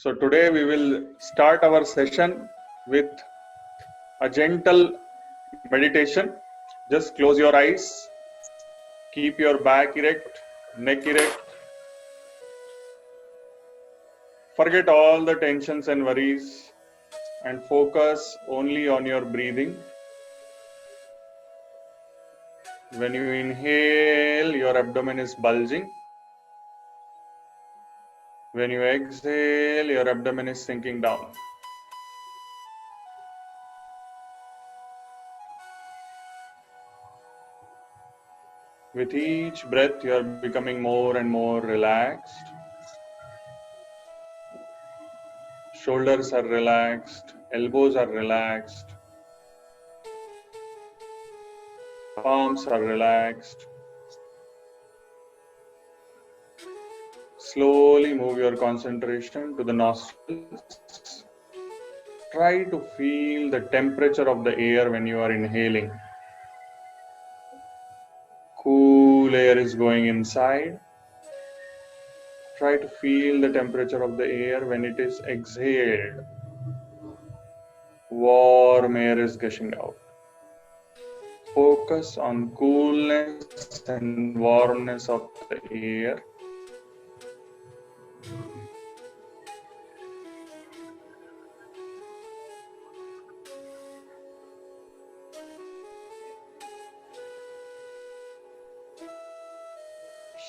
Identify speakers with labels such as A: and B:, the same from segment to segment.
A: So today we will start our session with a gentle meditation. Just close your eyes, keep your back erect, neck erect. Forget all the tensions and worries and focus only on your breathing. When you inhale, your abdomen is bulging. When you exhale, your abdomen is sinking down. With each breath, you are becoming more and more relaxed. Shoulders are relaxed, elbows are relaxed, palms are relaxed. Slowly move your concentration to the nostrils. Try to feel the temperature of the air when you are inhaling. Cool air is going inside. Try to feel the temperature of the air when it is exhaled. Warm air is gushing out. Focus on coolness and warmness of the air.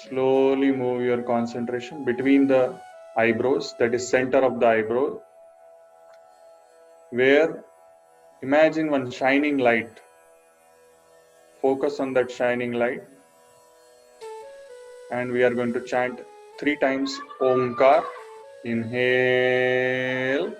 A: Slowly move your concentration between the eyebrows, that is center of the eyebrow, where imagine one shining light. Focus on that shining light, and we are going to chant 3 times Omkar. Inhale.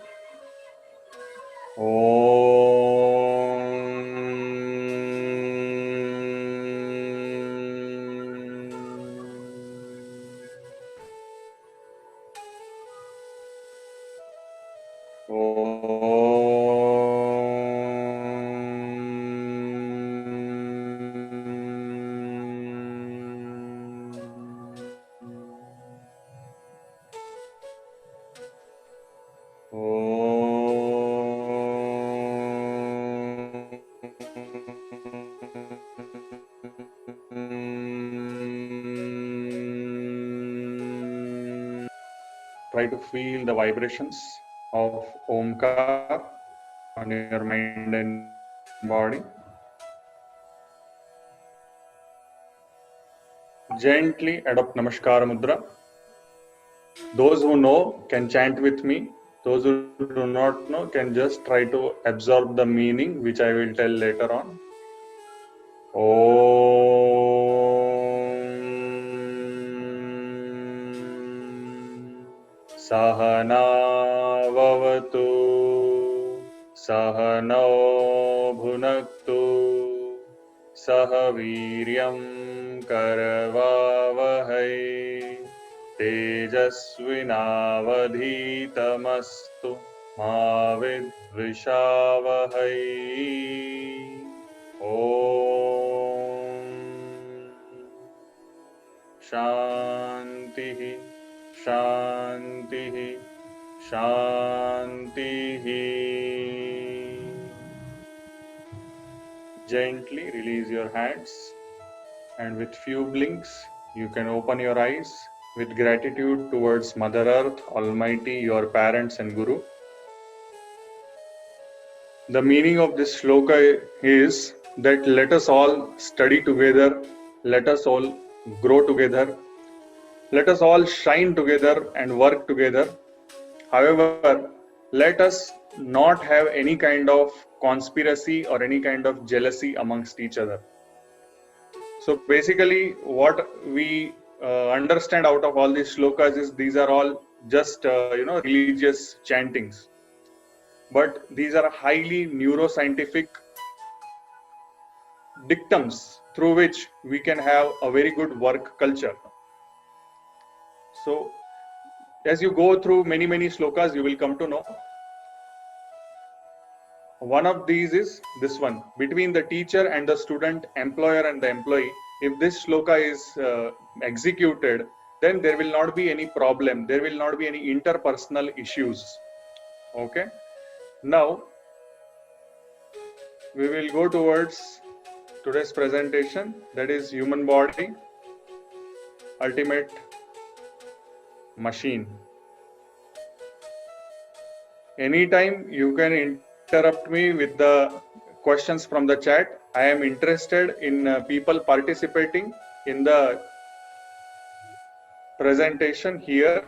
A: Try to feel the vibrations of Omkar on your mind and body. Gently adopt Namaskar Mudra. Those who know can chant with me. Those who do not know can just try to absorb the meaning, which I will tell later on. Sahana vavatu Sahano bhunaktu Sahaviryam karavavahai Tejasvinavadhitamastu Ma vidvishavahai. Om Shanti Shanti Shanti. Gently release your hands, and with few blinks, you can open your eyes with gratitude towards Mother Earth, Almighty, your parents and Guru. The meaning of this shloka is that let us all study together, let us all grow together, let us all shine together and work together. However, let us not have any kind of conspiracy or any kind of jealousy amongst each other. So basically, what we understand out of all these shlokas is these are all just religious chantings, but these are highly neuroscientific dictums through which we can have a very good work culture. So as you go through many shlokas, you will come to know. One of these is this one, between the teacher and the student, employer and the employee. If this shloka is executed, then there will not be any problem, there will not be any interpersonal issues. Okay, now we will go towards today's presentation, that is human body ultimate machine. Anytime you can interrupt me with the questions from the chat. I am interested in people participating in the presentation here,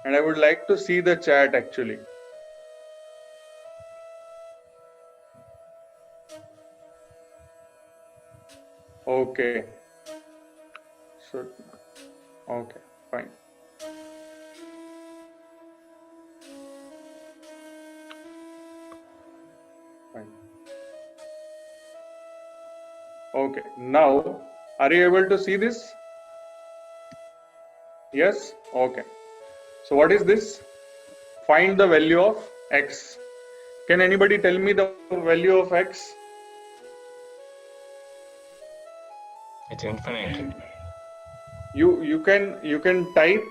A: and I would like to see the chat actually. Okay, so okay, fine. Fine. Okay, now are you able to see this? Yes. Okay, so what is this? Find the value of x. Can anybody tell me the value of x?
B: It's infinite.
A: You can type.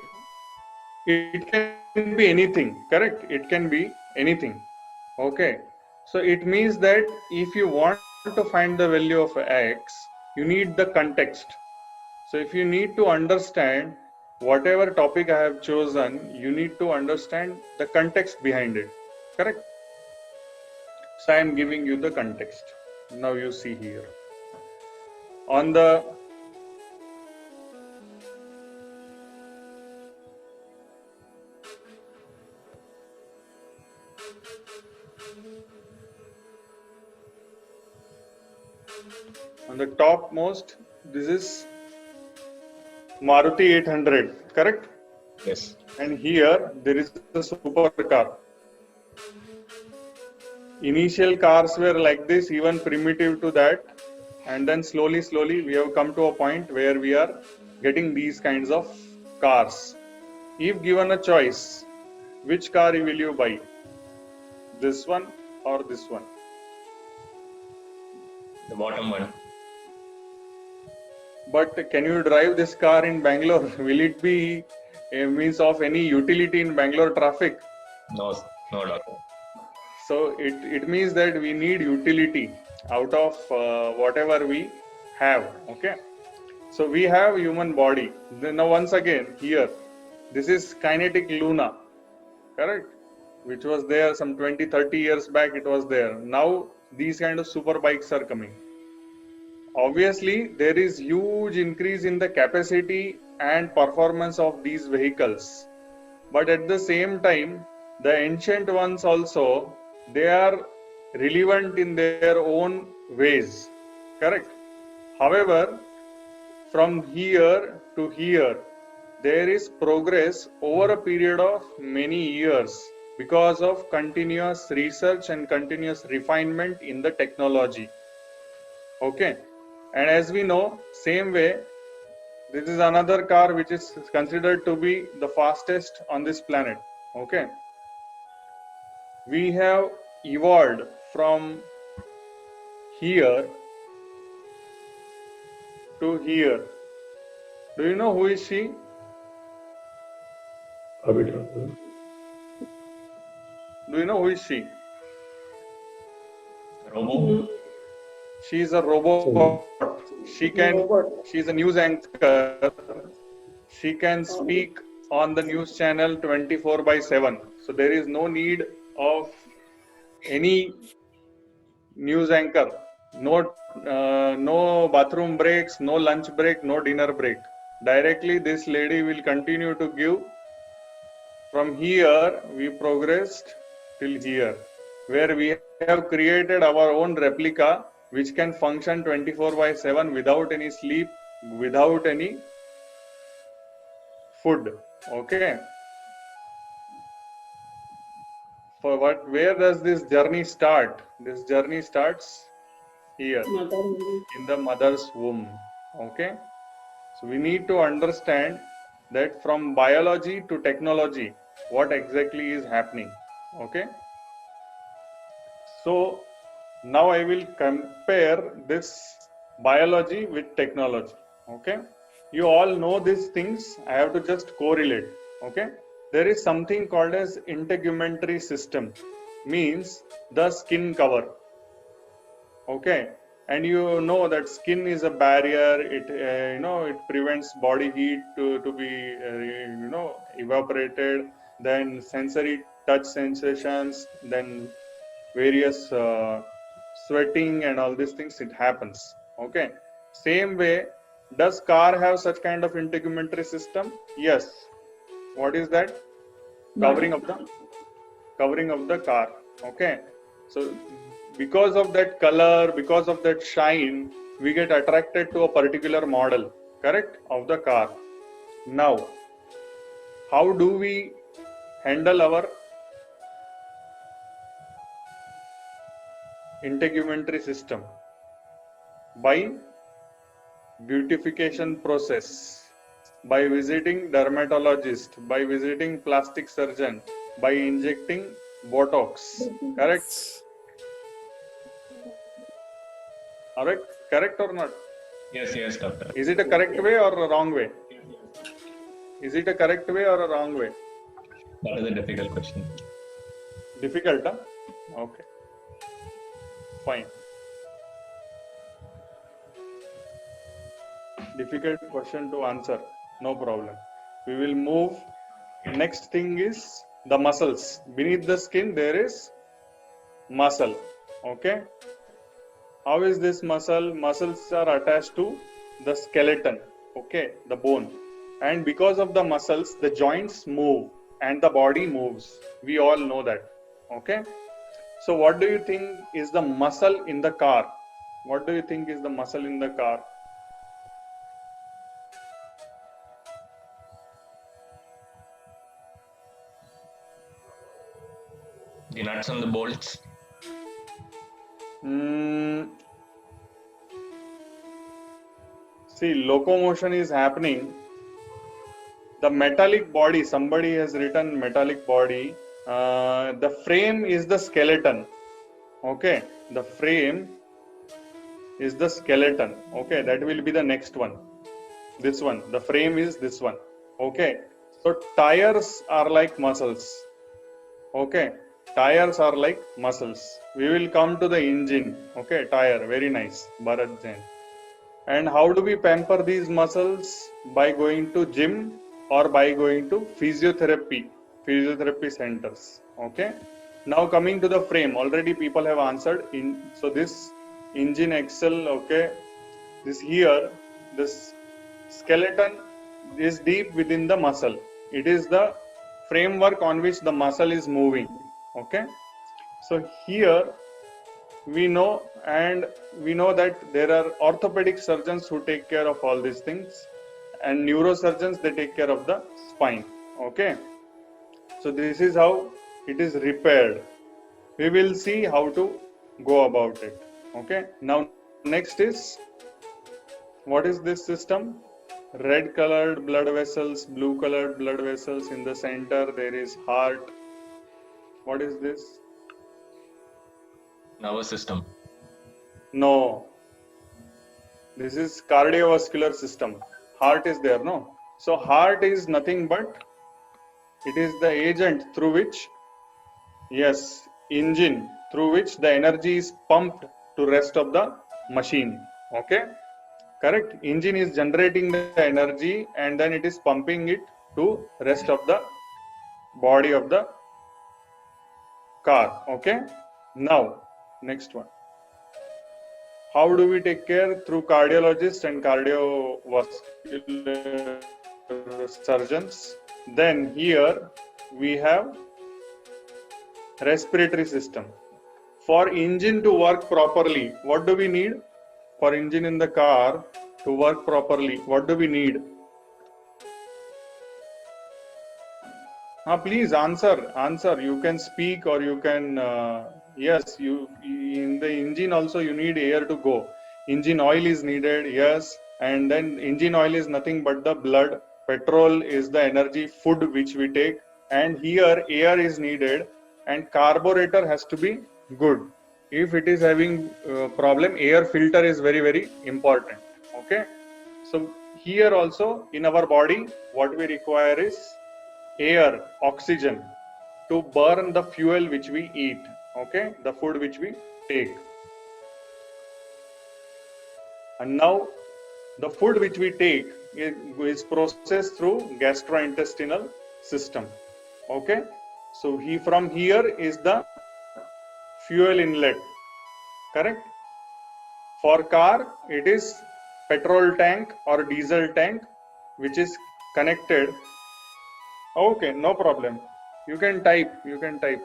A: It can be anything, correct? It can be anything. Okay, so it means that if you want to find the value of x, you need the context. So if you need to understand whatever topic I have chosen, you need to understand the context behind it, correct? So I am giving you the context. Now you see here on the topmost, this is Maruti 800, correct?
B: Yes.
A: And here there is a supercar. Initial cars were like this, even primitive to that, and then slowly we have come to a point where we are getting these kinds of cars. If given a choice, which car will you buy? This one or this one?
B: The bottom one.
A: But can you drive this car in Bangalore? Will it be a means of any utility in Bangalore traffic?
B: No, no, doctor.
A: So it means that we need utility out of whatever we have. Okay, so we have human body. Then now once again here, this is kinetic Luna, correct? Which was there some 20-30 years back. It was there. Now these kind of super bikes are coming. Obviously, there is huge increase in the capacity and performance of these vehicles, but at the same time, the ancient ones also, they are relevant in their own ways, correct? However, from here to here, there is progress over a period of many years because of continuous research and continuous refinement in the technology. Okay, and as we know, same way, this is another car which is considered to be the fastest on this planet. Okay, we have evolved from here to here. Do you know who is she? Do you know who is she?
B: Robo.
A: She is a robot. She is a news anchor. She can speak on the news channel 24/7. So there is no need of any news anchor. No bathroom breaks, no lunch break, no dinner break. Directly this lady will continue to give. From here we progressed till here, where we have created our own replica which can function 24/7 without any sleep, without any food. Okay, for what, where does this journey start? This journey starts here in the mother's womb. Okay, so we need to understand that from biology to technology, what exactly is happening. Okay, so now I will compare this biology with technology. Okay, You all know these things. I have to just correlate. Okay. There is something called as integumentary system. Means the skin cover. Okay. And you know that skin is a barrier. It it prevents body heat to be evaporated. Then sensory touch sensations. Then various sweating and all these things. It happens. Okay. Same way, does car have such kind of integumentary system? Yes. What is that? Covering of the car. Okay. So because of that color, because of that shine, we get attracted to a particular model, correct, of the car. Now, how do we handle our integumentary system? By beautification process, by visiting dermatologist, by visiting plastic surgeon, by injecting botox, correct? Correct or not?
B: Yes, doctor.
A: Is it a correct way or a wrong way? Is it a correct way or a wrong way?
B: That is a difficult question.
A: Difficult, huh? Okay, fine. Difficult question to answer, no problem. We will move. Next thing is the muscles. Beneath the skin there is muscle. Okay. How is this muscle? Muscles are attached to the skeleton, okay, the bone. And because of the muscles, the joints move and the body moves. We all know that, okay. So what do you think is the muscle in the car? What do you think is the muscle in the car?
B: The nuts and the bolts.
A: See, locomotion is happening. The metallic body, somebody has written metallic body. The frame is the skeleton. Okay, the frame is the skeleton. Okay, that will be the next one. This one, the frame is this one. Okay, so tires are like muscles. Okay, tires are like muscles. We will come to the engine. Okay, tire, very nice, Bharat Jain. And how do we pamper these muscles? By going to gym or by going to physiotherapy centers. Okay. Now coming to the frame, already people have answered. So this engine axle, okay, this skeleton is deep within the muscle. It is the framework on which the muscle is moving. Okay. So here we know that there are orthopedic surgeons who take care of all these things, and neurosurgeons, they take care of the spine. Okay, so this is how it is repaired. We will see how to go about it. Okay, now next is, what is this system? Red colored blood vessels, blue colored blood vessels. In the center there is heart. What is this?
B: Nervous system.
A: No, this is cardiovascular system. Heart is there, no? So heart is nothing but, it is the agent through which, yes, engine through which the energy is pumped to rest of the machine. Okay, correct. Engine is generating the energy and then it is pumping it to rest of the body of the car. Okay, now next one. How do we take care? Through cardiologists and cardiovascular surgeons. Then here we have respiratory system. For engine to work properly, what do we need? For engine in the car to work properly, what do we need? Please answer. You can speak or you can, yes, you in the engine also you need air to go. Engine oil is needed, yes, and then engine oil is nothing but the blood. Petrol is the energy, food which we take, and here air is needed, and carburetor has to be good. If it is having problem, air filter is very, very important. Okay, so here also in our body, what we require is air, oxygen to burn the fuel which we eat, okay, the food which we take. And now the food which we take is processed through gastrointestinal system, okay. So from here is the fuel inlet, correct. For car, it is petrol tank or diesel tank which is connected. Okay, no problem. You can type,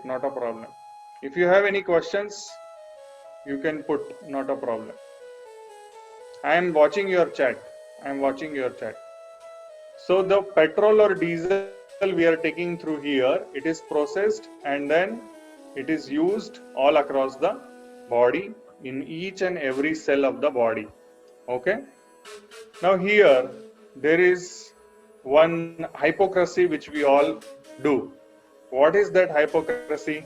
A: not a problem. If you have any questions, you can put, not a problem. I am watching your chat. So the petrol or diesel we are taking through here, it is processed and then it is used all across the body in each and every cell of the body. Okay. Now here there is one hypocrisy which we all do. What is that hypocrisy?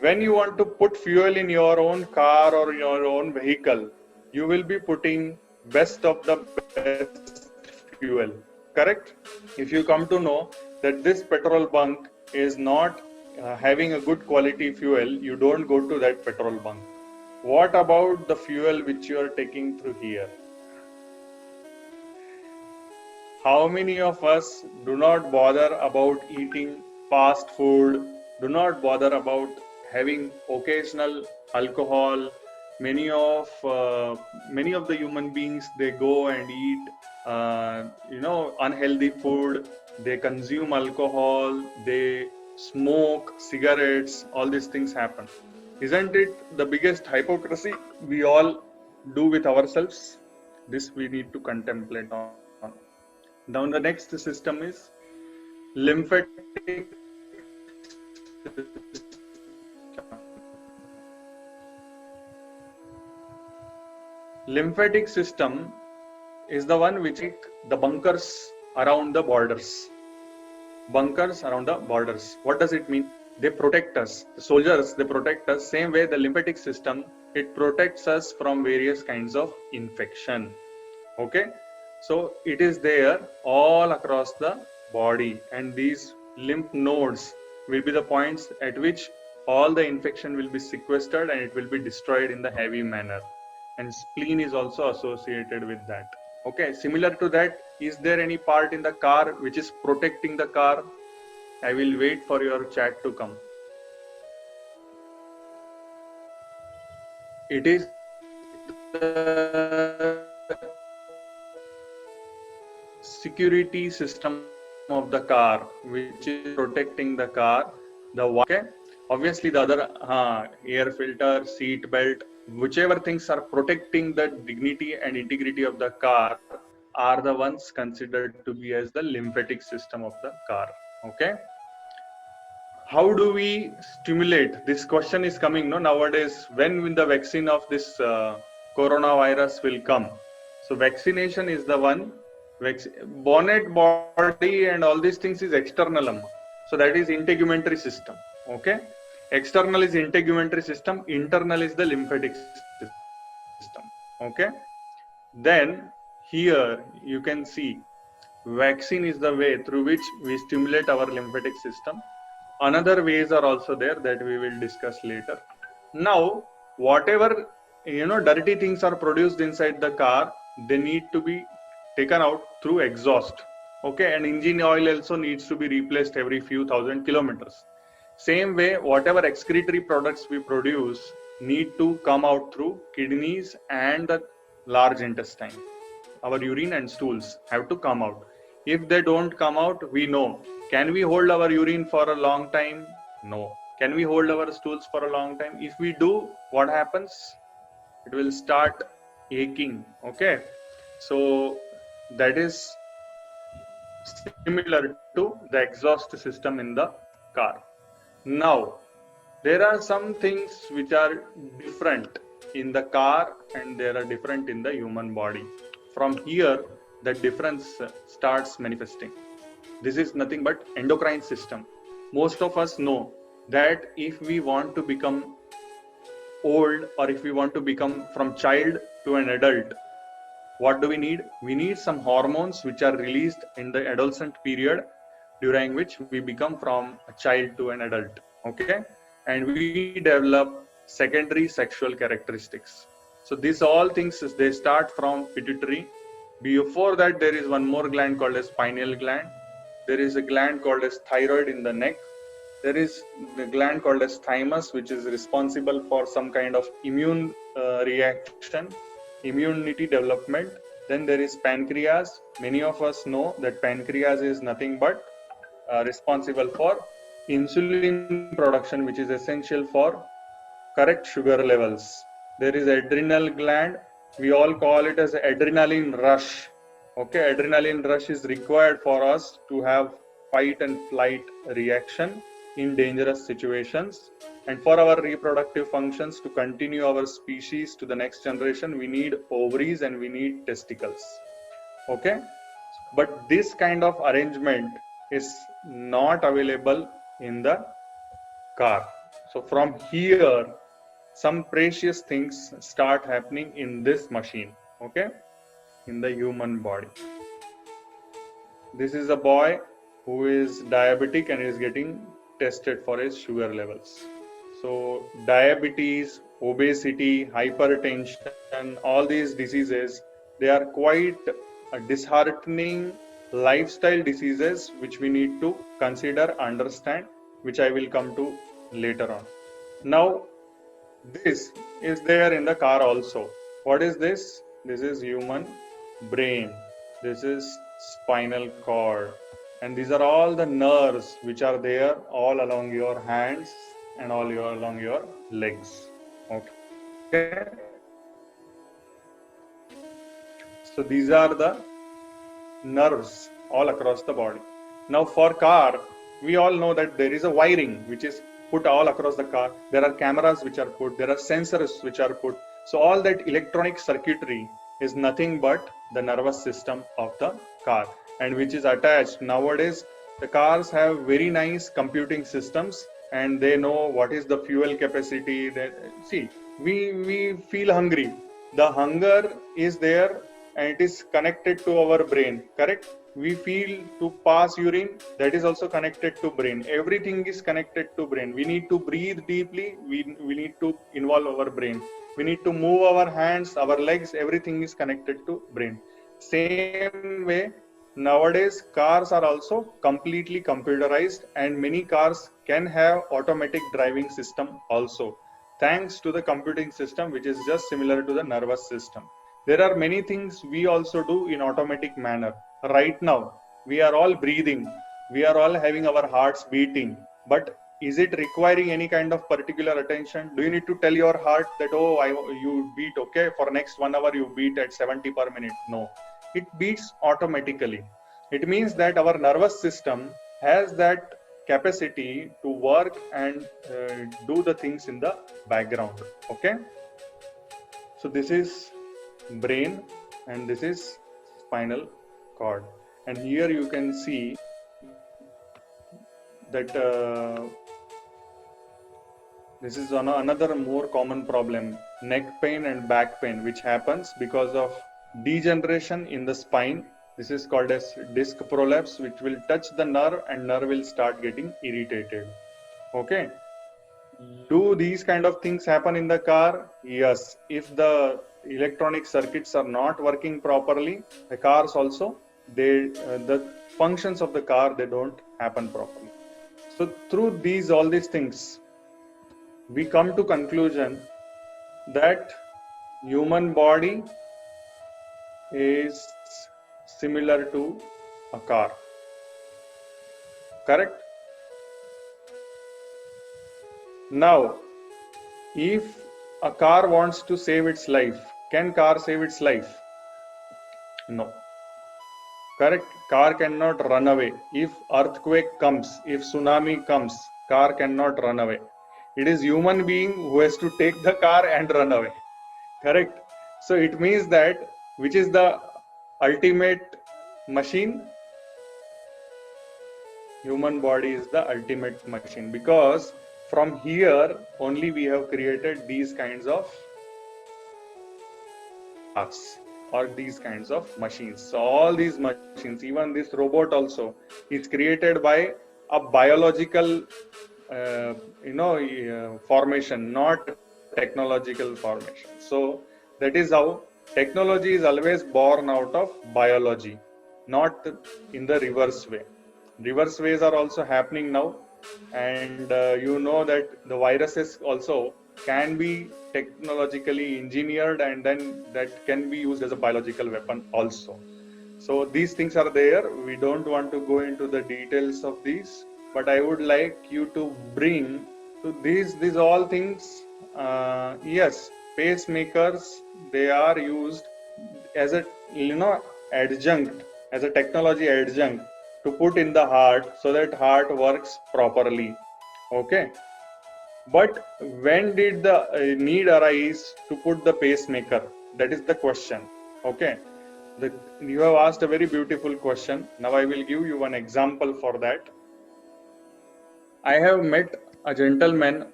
A: When you want to put fuel in your own car or your own vehicle, you will be putting best of the best fuel, correct? If you come to know that this petrol bunk is not having a good quality fuel, you don't go to that petrol bunk. What about the fuel which you are taking through here? How many of us do not bother about eating fast food, do not bother about having occasional alcohol? Many of the human beings, they go and eat unhealthy food, they consume alcohol, they smoke cigarettes, all these things happen. Isn't it the biggest hypocrisy we all do with ourselves? This we need to contemplate on. Now the next system is lymphatic. Lymphatic system is the one which the bunkers around the borders. Bunkers around the borders. What does it mean? They protect us. The soldiers, they protect us. Same way the lymphatic system, it protects us from various kinds of infection. Okay. So it is there all across the body, and these lymph nodes will be the points at which all the infection will be sequestered and it will be destroyed in the heavy manner. And spleen is also associated with that. Okay, similar to that, is there any part in the car which is protecting the car? I will wait for your chat to come. It is the security system of the car which is protecting the car. Okay, obviously the other air filter, seat belt, whichever things are protecting the dignity and integrity of the car are the ones considered to be as the lymphatic system of the car. Okay, how do we stimulate? This question is coming nowadays, when will the vaccine of this coronavirus will come? So vaccination is the one. Bonnet body and all these things is external. So that is integumentary system. Okay, external is integumentary system, internal is the lymphatic system. Okay, then here you can see vaccine is the way through which we stimulate our lymphatic system. Another ways are also there that we will discuss later. Now whatever dirty things are produced inside the car, they need to be taken out through exhaust. Okay, and engine oil also needs to be replaced every few thousand kilometers. Same way, whatever excretory products we produce need to come out through kidneys and the large intestine. Our urine and stools have to come out. If they don't come out, we know. Can we hold our urine for a long time? No. Can we hold our stools for a long time? If we do, what happens? It will start aching. Okay. So that is similar to the exhaust system in the car. Now, there are some things which are different in the car and they are different in the human body. From here, the difference starts manifesting. This is nothing but endocrine system. Most of us know that if we want to become old or if we want to become from child to an adult, What do we need? We need some hormones which are released in the adolescent period, during which we become from a child to an adult. Okay, and we develop secondary sexual characteristics. So these all things they start from pituitary. Before that, there is one more gland called as pineal gland. There is a gland called as thyroid in the neck. There is the gland called as thymus, which is responsible for some kind of immune reaction, immunity development. Then there is pancreas. Many of us know that pancreas is nothing but responsible for insulin production, which is essential for correct sugar levels. There is adrenal gland. We all call it as adrenaline rush. Okay, adrenaline rush is required for us to have fight and flight reaction in dangerous situations. And for our reproductive functions to continue our species to the next generation, we need ovaries and we need testicles. Okay, but this kind of arrangement is not available in the car. So from here, some precious things start happening in this machine. Okay, in the human body. This is a boy who is diabetic and is getting tested for his sugar levels. So diabetes, obesity, hypertension, all these diseases, they are quite disheartening lifestyle diseases which we need to consider, understand, which I will come to later on. Now, this is there in the car also. What is this? This is human brain. This is spinal cord. And these are all the nerves which are there all along your hands and along your legs. Okay. So these are the nerves all across the body. Now for car, we all know that there is a wiring which is put all across the car. There are cameras which are put, there are sensors which are put. So all that electronic circuitry is nothing but the nervous system of the car, and which is attached. Nowadays, the cars have very nice computing systems and they know what is the fuel capacity. See, we feel hungry. The hunger is there and it is connected to our brain, correct? We feel to pass urine, that is also connected to brain. Everything is connected to brain. We need to breathe deeply, we need to involve our brain. We need to move our hands, our legs, everything is connected to brain. Same way, nowadays cars are also completely computerized and many cars can have automatic driving system also, thanks to the computing system which is just similar to the nervous system. There are many things we also do in automatic manner. Right now, we are all breathing, we are all having our hearts beating, but is it requiring any kind of particular attention? Do you need to tell your heart that, oh, you beat, okay, for next 1 hour you beat at 70 per minute? No, it beats automatically. It means that our nervous system has that capacity to work and do the things in the background. Okay, so this is brain and this is spinal cord, and here you can see that this is another more common problem, neck pain and back pain, which happens because of degeneration in the spine. This is called as disc prolapse, which will touch the nerve and nerve will start getting irritated. Okay, do these kind of things happen in the car? Yes, if the electronic circuits are not working properly, the cars also, the functions of the car, they don't happen properly. So through all these things, we come to conclusion that human body is similar to a car. Correct? Now, if a car wants to save its life, can car save its life? No. Correct? Car cannot run away. If earthquake comes, if tsunami comes, car cannot run away. It is human being who has to take the car and run away. Correct? So it means that which is the ultimate machine? Human body is the ultimate machine, because from here only we have created these kinds of parts. or these kinds of machines. So all these machines, even this robot also, is created by a biological formation, not a technological formation. So that is how technology is always born out of biology, not in the reverse way. Reverse ways are also happening now, and that the viruses also can be technologically engineered, and then that can be used as a biological weapon also. So these things are there. We don't want to go into the details of these, but I would like you to bring to these all things. Yes, pacemakers, they are used as a adjunct, as a technology adjunct to put in the heart so that heart works properly. Okay, but when did the need arise to put the pacemaker? That is the question. Okay, you have asked a very beautiful question. Now I will give you one example for that. I have met a gentleman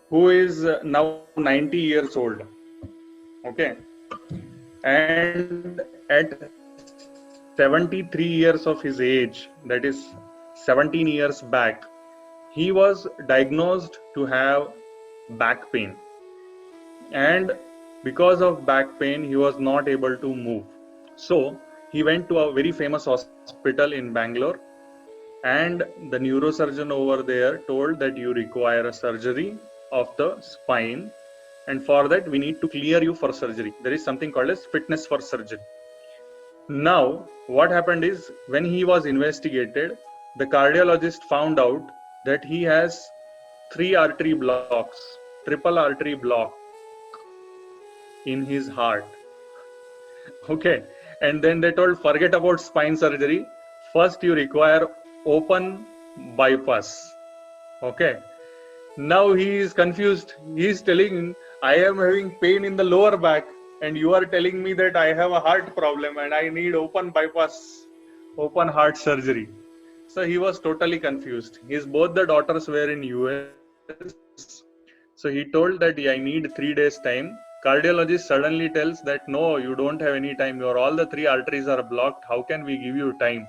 A: who is now 90 years old. Okay, and at 73 years of his age, that is 17 years back, he was diagnosed to have back pain, and because of back pain he was not able to move. So he went to a very famous hospital in Bangalore, and the neurosurgeon over there told that you require a surgery of the spine, and for that we need to clear you for surgery. There is something called as fitness for surgery. Now what happened is, when he was investigated, the cardiologist found out that he has 3 artery blocks, triple artery block in his heart. Okay, and then they told, forget about spine surgery, first you require open bypass. Okay, now he is confused. He is telling, I am having pain in the lower back, and you are telling me that I have a heart problem and I need open bypass, open heart surgery. So he was totally confused. His both the daughters were in US. So he told that, I need 3 days time. Cardiologist suddenly tells that, no, you don't have any time. All the 3 arteries are blocked. How can we give you time?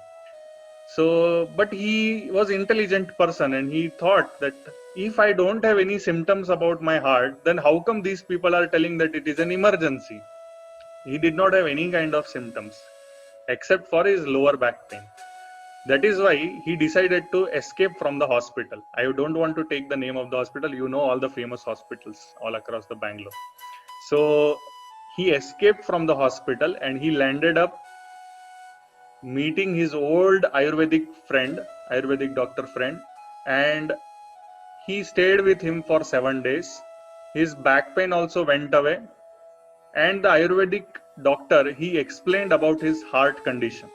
A: So, but he was intelligent person, and he thought that if I don't have any symptoms about my heart, then how come these people are telling that it is an emergency? He did not have any kind of symptoms except for his lower back pain. That is why he decided to escape from the hospital. I don't want to take the name of the hospital. You know all the famous hospitals all across the Bangalore. So he escaped from the hospital and he landed up meeting his old Ayurvedic doctor friend, and he stayed with him for 7 days. His back pain also went away, and the Ayurvedic doctor, he explained about his heart condition.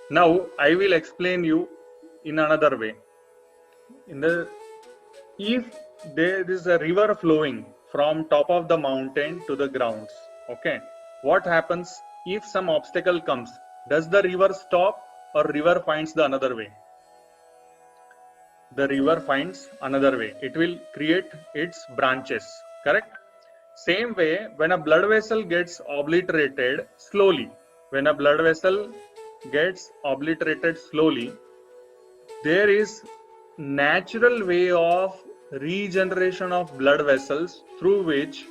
A: Now I will explain you in another way. If there is a river flowing from top of the mountain to the grounds, okay, what happens if some obstacle comes? Does the river stop, or river finds the another way? The river finds another way. It will create its branches, correct? Same way, when a blood vessel gets obliterated slowly, there is natural way of regeneration of blood vessels through which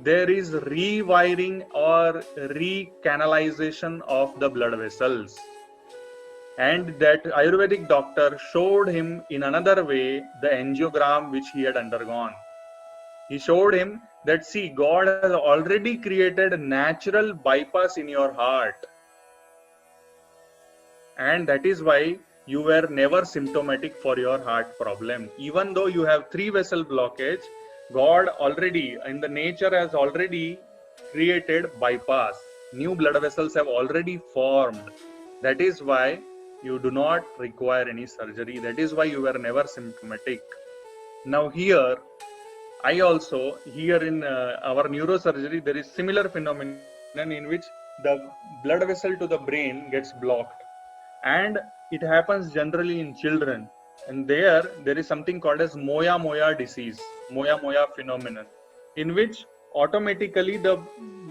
A: there is rewiring or recanalization of the blood vessels. And that Ayurvedic doctor showed him in another way the angiogram which he had undergone. He showed him that, see, God has already created a natural bypass in your heart, and that is why you were never symptomatic for your heart problem. Even though you have 3 vessel blockage, God already, in the nature, has already created bypass. New blood vessels have already formed. That is why you do not require any surgery. That is why you were never symptomatic. Now here, I also, here in our neurosurgery, there is similar phenomenon in which the blood vessel to the brain gets blocked, and it happens generally in children. And there is something called as Moya disease, Moya phenomenon, in which automatically the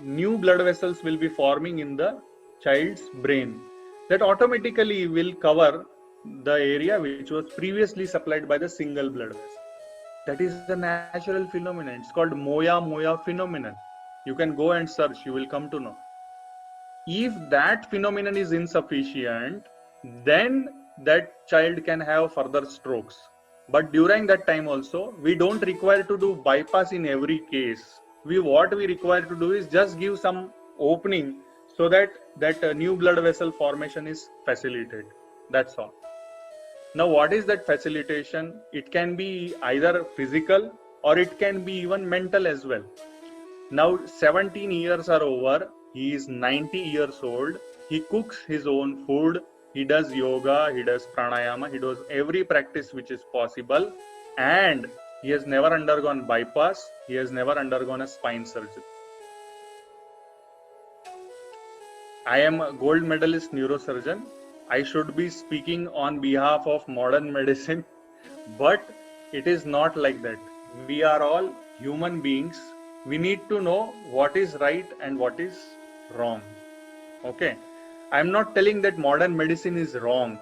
A: new blood vessels will be forming in the child's brain that automatically will cover the area which was previously supplied by the single blood vessel. That is a natural phenomenon. It's called Moya phenomenon. You can go and search, you will come to know. If that phenomenon is insufficient, then that child can have further strokes. But during that time also, we don't require to do bypass in every case. What we require to do is just give some opening so that new blood vessel formation is facilitated. That's all. Now, what is that facilitation? It can be either physical or it can be even mental as well. Now 17 years are over, he is 90 years old, he cooks his own food, he does yoga, he does pranayama, he does every practice which is possible, and he has never undergone bypass, he has never undergone a spine surgery. I am a gold medalist neurosurgeon. I should be speaking on behalf of modern medicine, but it is not like that. We are all human beings. We need to know what is right and what is wrong. Okay. I am not telling that modern medicine is wrong.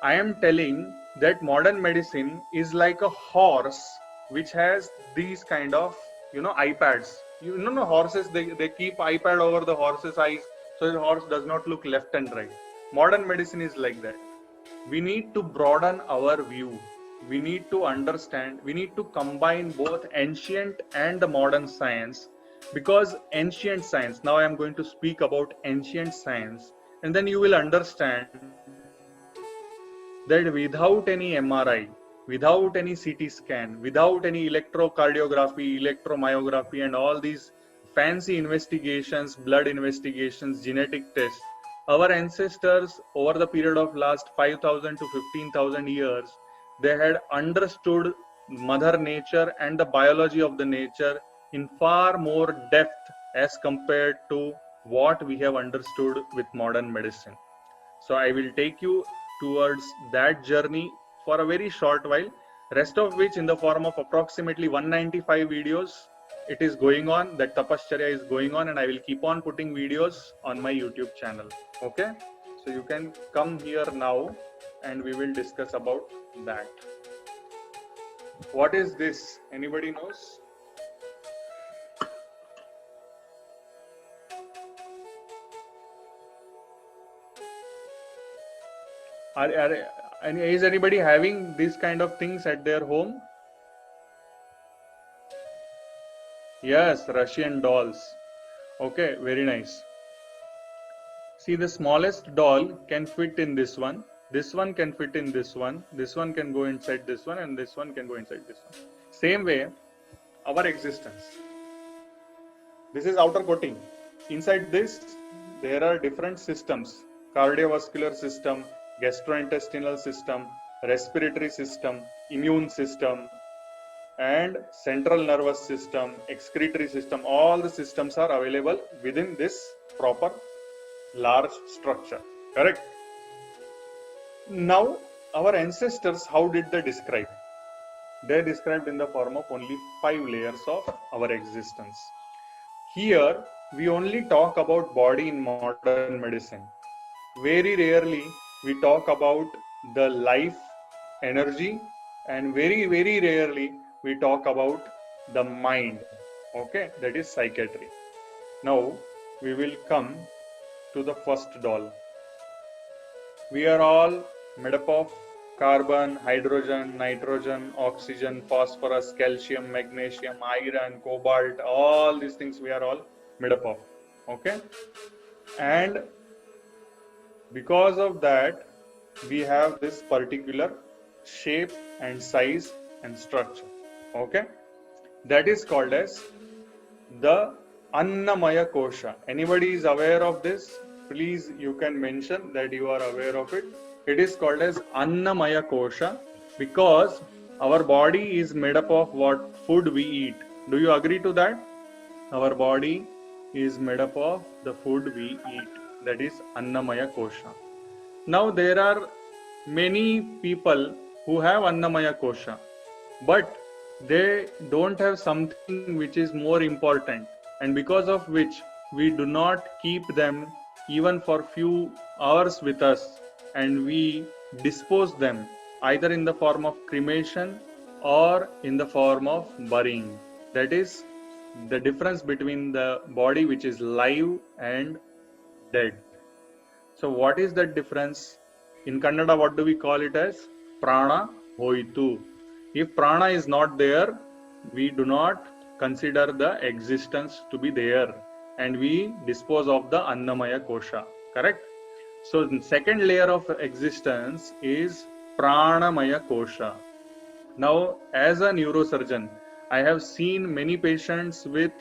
A: I am telling that modern medicine is like a horse which has these kind of, iPads. Horses, they keep iPad over the horse's eyes so the horse does not look left and right. Modern medicine is like that. We need to broaden our view. We need to understand, we need to combine both ancient and the modern science, because ancient science, now I am going to speak about ancient science, and then you will understand that without any MRI, without any CT scan, without any electrocardiography, electromyography, and all these fancy investigations, blood investigations, genetic tests, our ancestors over the period of last 5,000 to 15,000 years, they had understood mother nature and the biology of the nature in far more depth as compared to what we have understood with modern medicine. So I will take you towards that journey for a very short while, rest of which in the form of approximately 195 videos, it is going on, that Tapashcharya is going on, and I will keep on putting videos on my YouTube channel. Okay, so you can come here now and we will discuss about that. What is this? Anybody knows? Is anybody having these kind of things at their home? Yes, Russian dolls. Okay, very nice. See, the smallest doll can fit in this one can fit in this one can go inside this one, and this one can go inside this one. Same way, our existence. This is outer coating. Inside this, there are different systems: cardiovascular system, gastrointestinal system, respiratory system, immune system, and central nervous system, excretory system. All the systems are available within this proper large structure. Correct? Now, our ancestors, how did they describe? They described in the form of only 5 layers of our existence. Here, we only talk about body in modern medicine. Very rarely we talk about the life, energy, and very, very rarely we talk about the mind. Okay, that is psychiatry. Now, we will come to the first doll. We are all made up of carbon, hydrogen, nitrogen, oxygen, phosphorus, calcium, magnesium, iron, cobalt, all these things we are all made up of. Okay? And because of that, we have this particular shape and size and structure. Okay? That is called as the Annamaya Kosha. Anybody is aware of this? Please, you can mention that you are aware of it. It is called as Annamaya Kosha because our body is made up of what food we eat. Do you agree to that? Our body is made up of the food we eat. That is Annamaya Kosha. Now there are many people who have Annamaya Kosha, but they don't have something which is more important, and because of which we do not keep them even for few hours with us, and we dispose them either in the form of cremation or in the form of burying. That is the difference between the body which is live and dead. So what is that difference? In Kannada, what do we call it as? Prana hoitu. If prana is not there, we do not consider the existence to be there, and we dispose of the Annamaya Kosha. Correct? So the second layer of existence is Pranamaya Kosha. Now, as a neurosurgeon, I have seen many patients with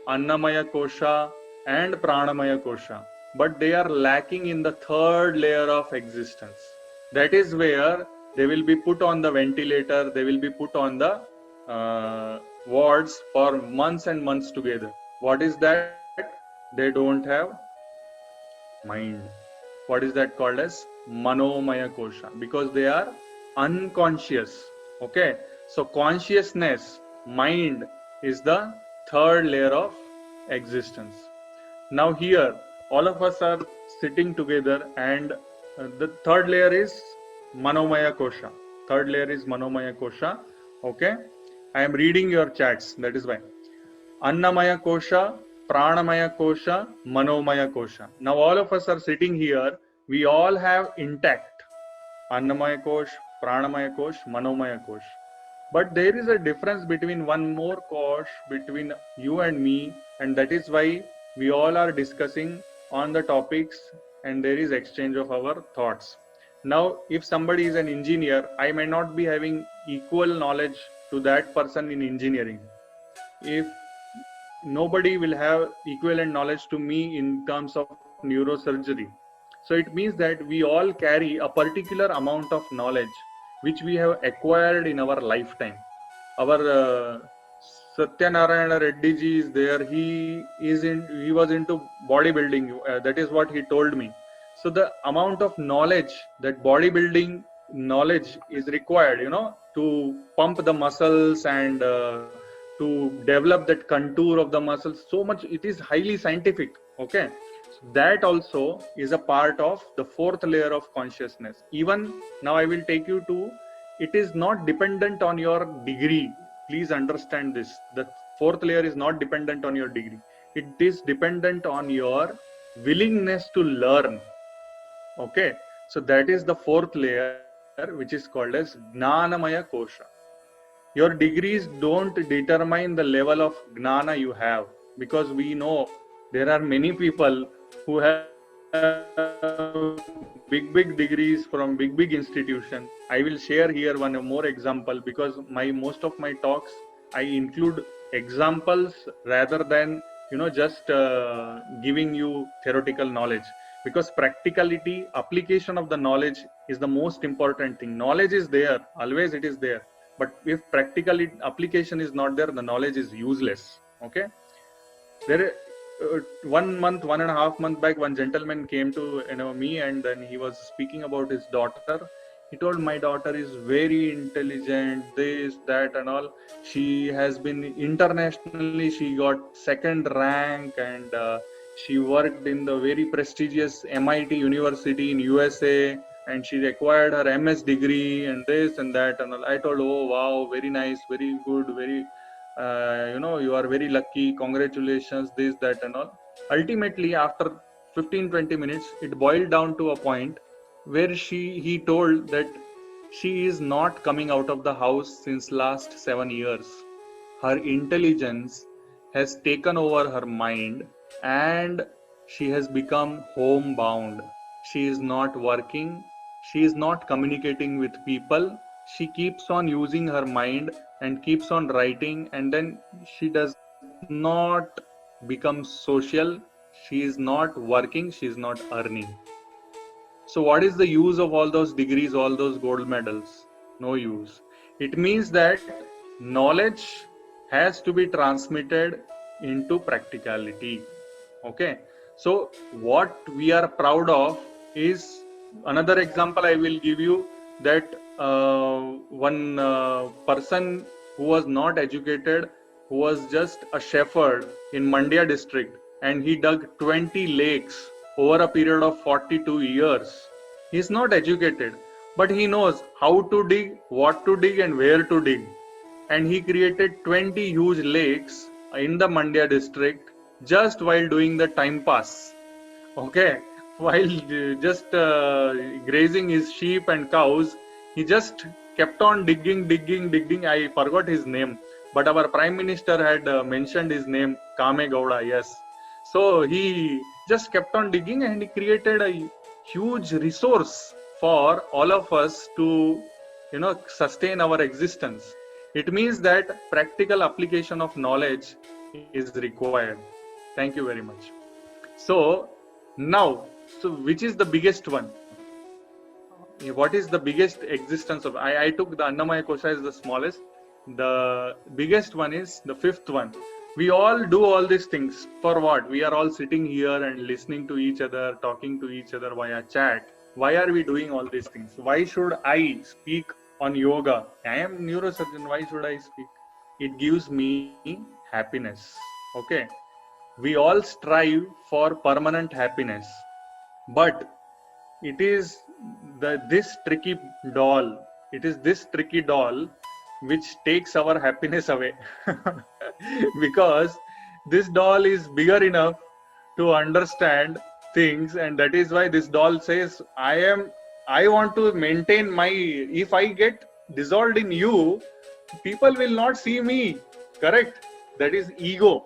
A: Annamaya Kosha and Pranamaya Kosha, but they are lacking in the third layer of existence. That is where they will be put on the ventilator, they will be put on the wards for months and months together. What is that? They don't have mind. What is that called as? Manomaya Kosha, because they are unconscious. Okay, so consciousness, mind, is the third layer of existence. Now, here, all of us are sitting together, and the third layer is Manomaya Kosha. Third layer is Manomaya Kosha. Okay, I am reading your chats, that is why. Annamaya Kosha, Pranamaya Kosha, Manomaya Kosha. Now all of us are sitting here, we all have intact Annamaya Kosh, Pranamaya Kosh, Manomaya Kosh. But there is a difference between one more kosh between you and me, and that is why we all are discussing on the topics and there is exchange of our thoughts. Now, if somebody is an engineer, I may not be having equal knowledge to that person in engineering. If nobody will have equivalent knowledge to me in terms of neurosurgery. So it means that we all carry a particular amount of knowledge which we have acquired in our lifetime. Our Satyanarayana Reddy ji is there. He was into bodybuilding. That is what he told me. So the amount of knowledge that bodybuilding knowledge is required, to pump the muscles and to develop that contour of the muscles, so much it is highly scientific. Okay, so that also is a part of the fourth layer of consciousness. Even now, I will take you to. It is not dependent on your degree. Please understand this. The fourth layer is not dependent on your degree. It is dependent on your willingness to learn. Okay, so that is the fourth layer, which is called as Gnanamaya Kosha. Your degrees don't determine the level of Gnana you have, because we know there are many people who have big degrees from big institutions. I will share here one more example, because most of my talks I include examples rather than just giving you theoretical knowledge, because practicality, application of the knowledge is the most important thing. Knowledge is there, always it is there, but if practical application is not there, the knowledge is useless. Okay, there 1 month, 1.5 months back, one gentleman came to me, and then he was speaking about his daughter. He told, my daughter is very intelligent, this, that, and all. She has been internationally, she got second rank, and she worked in the very prestigious MIT University in USA, and she acquired her MS degree, and this and that and all. I told, oh wow, very nice, very good, very you are very lucky, congratulations, this, that, and all. Ultimately, after 15-20 minutes, it boiled down to a point where he told that she is not coming out of the house since last 7 years. Her intelligence has taken over her mind, and she has become homebound. She is not working, she is not communicating with people. She keeps on using her mind and keeps on writing, and then she does not become social. She is not working, she is not earning. So what is the use of all those degrees, all those gold medals? No use. It means that knowledge has to be transmitted into practicality. Okay, so what we are proud of is, another example I will give you, that one person who was not educated, who was just a shepherd in Mandya district. and he dug 20 lakes over a period of 42 years. He's not educated, but he knows how to dig, what to dig, and where to dig. And he created 20 huge lakes in the Mandya district just while doing the time pass. Okay, while just grazing his sheep and cows, he just kept on digging. I forgot his name, but our prime minister had mentioned his name, Kame Gowda. Yes, so he just kept on digging, and he created a huge resource for all of us to, sustain our existence. It means that practical application of knowledge is required. Thank you very much. So now, so which is the biggest one? What is the biggest existence of? I took the Annamaya Kosha as the smallest. The biggest one is the fifth one. We all do all these things for what? We are all sitting here and listening to each other, talking to each other via chat. Why are we doing all these things? Why should I speak on yoga? I am neurosurgeon. Why should I speak? It gives me happiness. Okay. We all strive for permanent happiness, but it is this tricky doll. It is this tricky doll which takes our happiness away because this doll is bigger enough to understand things, and that is why this doll says, I want to maintain my, if I get dissolved in you, people will not see me. Correct? That is ego.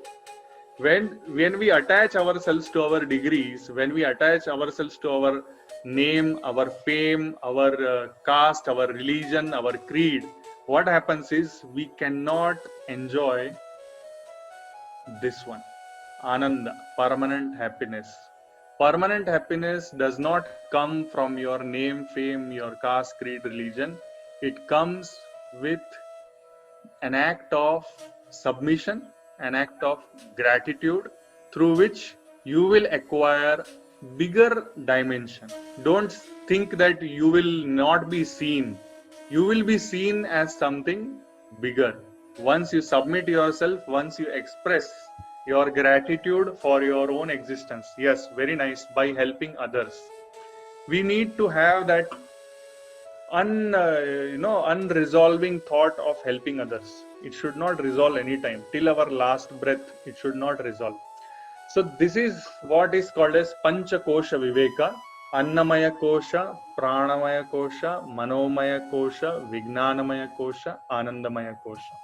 A: When we attach ourselves to our degrees, when we attach ourselves to our name, our fame, our caste, our religion, our creed, what happens is we cannot enjoy this one, ananda, permanent happiness. Permanent happiness does not come from your name, fame, your caste, creed, religion. It comes with an act of submission, an act of gratitude, through which you will acquire bigger dimension. Don't think that you will not be seen. You will be seen as something bigger. Once you submit yourself, once you express your gratitude for your own existence. Yes, very nice, by helping others. We need to have that unresolving thought of helping others. It should not resolve anytime. Till our last breath, it should not resolve. So this is what is called as Pancha Kosha Viveka: Annamaya Kosha, Pranamaya Kosha, Manomaya Kosha, Vijnanamaya Kosha, Anandamaya Kosha.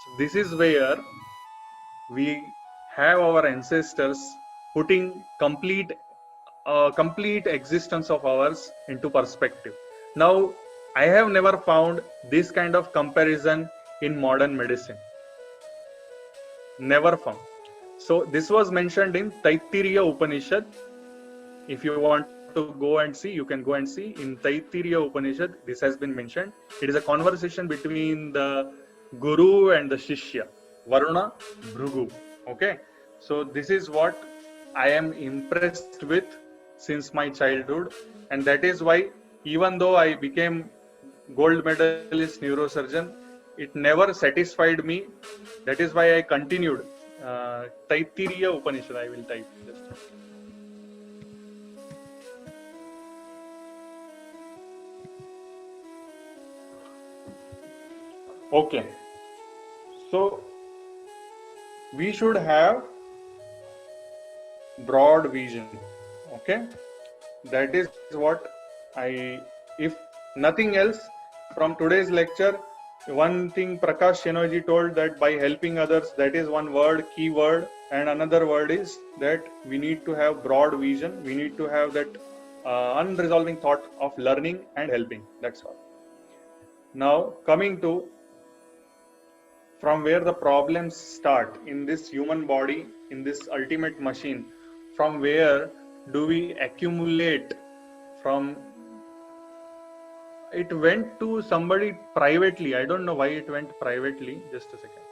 A: So this is where we have our ancestors putting complete existence of ours into perspective. Now, I have never found this kind of comparison in modern medicine. Never found. So this was mentioned in Taittiriya Upanishad. If you want to go and see, you can go and see. In Taittiriya Upanishad, this has been mentioned. It is a conversation between the Guru and the Shishya, Varuna, Bhrigu. Okay. So this is what I am impressed with since my childhood. And that is why, even though I became gold medalist neurosurgeon, it never satisfied me. That is why I continued. Taittiriya Upanishad, I will type just. Okay, so we should have broad vision. Okay, that is what I, if nothing else, from today's lecture, one thing Prakash Shenoji told, that by helping others, that is one word, key word, and another word is that we need to have broad vision. We need to have that unresolving thought of learning and helping. That's all. Now, coming to from where the problems start in this human body, in this ultimate machine, from where do we accumulate from? It went to somebody privately. I don't know why it went privately. Just a second.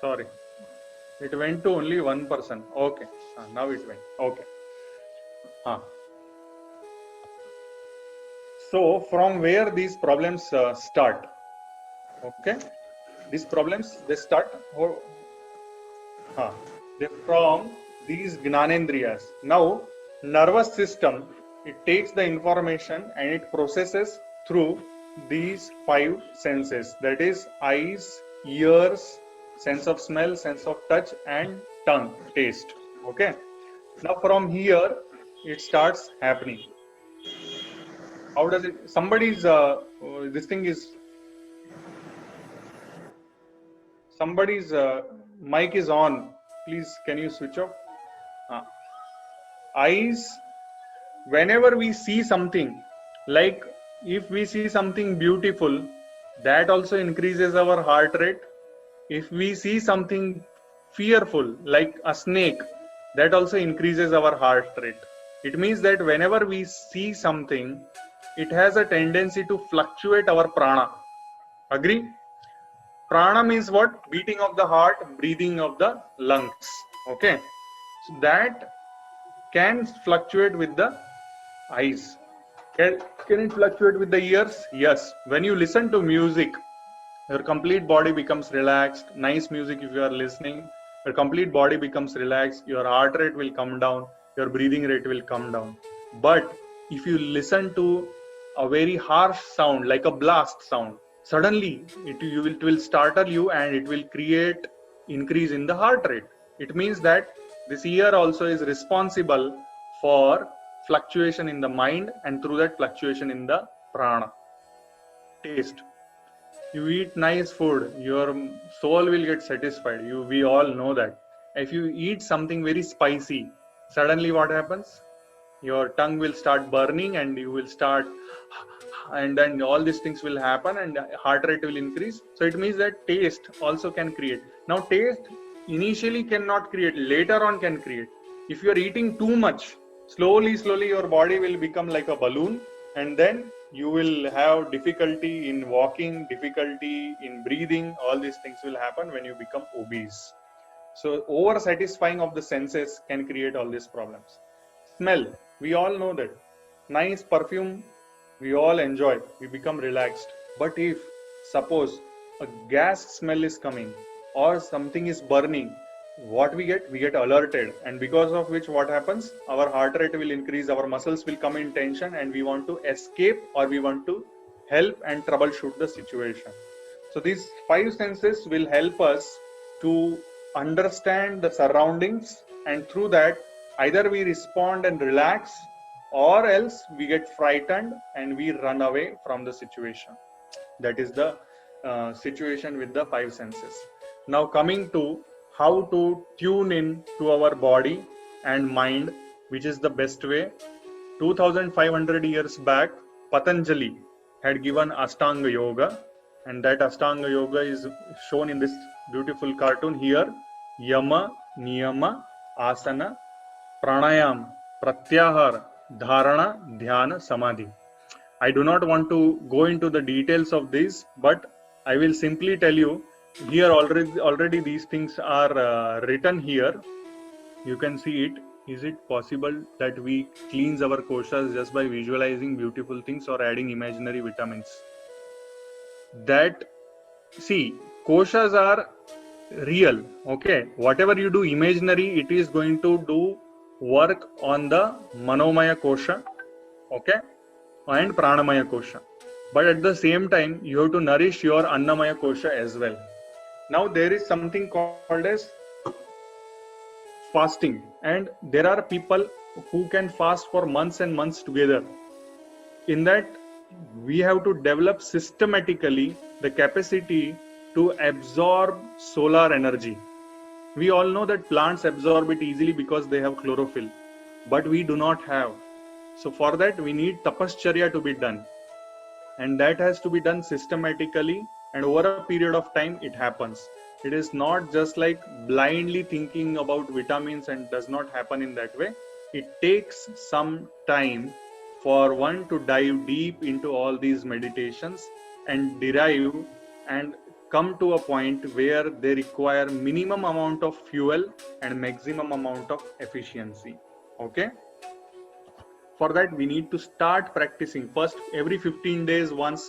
A: Sorry. It went to only one person. Okay. Now it went. Okay. So from where these problems start? Okay, these problems they start they're from these gnanendriyas. Now, nervous system it takes the information and it processes through these five senses. That is eyes, ears, sense of smell, sense of touch, and tongue, taste. Okay. Now from here it starts happening. How does it? Somebody's this thing is somebody's mic is on. Please, can you switch off? Eyes, whenever we see something, like if we see something beautiful, that also increases our heart rate. If we see something fearful, like a snake, that also increases our heart rate. It means that whenever we see something, it has a tendency to fluctuate our prana. Agree? Prana means what? Beating of the heart, breathing of the lungs. Okay. So that can fluctuate with the eyes. Can it fluctuate with the ears? Yes. When you listen to music, your complete body becomes relaxed. Nice music, if you are listening, your complete body becomes relaxed. Your heart rate will come down. Your breathing rate will come down. But if you listen to a very harsh sound, like a blast sound, suddenly it will startle you and it will create increase in the heart rate. It means that this ear also is responsible for fluctuation in the mind, and through that fluctuation in the prana. Taste. You eat nice food, your soul will get satisfied. We all know that. If you eat something very spicy, suddenly what happens? Your tongue will start burning and you will start, and then all these things will happen and heart rate will increase. So it means that taste also can create. Now taste initially cannot create, later on can create. If you are eating too much, slowly your body will become like a balloon, and then you will have difficulty in walking, difficulty in breathing. All these things will happen when you become obese. So over satisfying of the senses can create all these problems. Smell, we all know that. Nice perfume, we all enjoy, we become relaxed. But if suppose a gas smell is coming or something is burning, what we get? We get alerted, and because of which what happens? Our heart rate will increase, our muscles will come in tension, and we want to escape or we want to help and troubleshoot the situation. So these five senses will help us to understand the surroundings, and through that either we respond and relax, or else we get frightened and we run away from the situation. That is the situation with the five senses. Now coming to how to tune in to our body and mind, which is the best way. 2500 years back, Patanjali had given Ashtanga Yoga, and that Ashtanga Yoga is shown in this beautiful cartoon here. Yama, Niyama, Asana, Pranayam, Pratyahar, Dharana, Dhyana, Samadhi. I do not want to go into the details of this, but I will simply tell you here already these things are written here. You can see it. Is it possible that we cleanse our koshas just by visualizing beautiful things or adding imaginary vitamins? That, see, koshas are real. Okay, whatever you do imaginary, it is going to do work on the manomaya kosha, okay, and pranamaya kosha. But at the same time, you have to nourish your annamaya kosha as well. Now there is something called as fasting, and there are people who can fast for months and months together. In that, we have to develop systematically the capacity to absorb solar energy. We all know that plants absorb it easily because they have chlorophyll, but we do not have. So for that we need tapascharya to be done, and that has to be done systematically, and over a period of time it happens. It is not just like blindly thinking about vitamins, and does not happen in that way. It takes some time for one to dive deep into all these meditations and derive and come to a point where they require minimum amount of fuel and maximum amount of efficiency. Okay, For that, we need to start practicing. First, every 15 days, once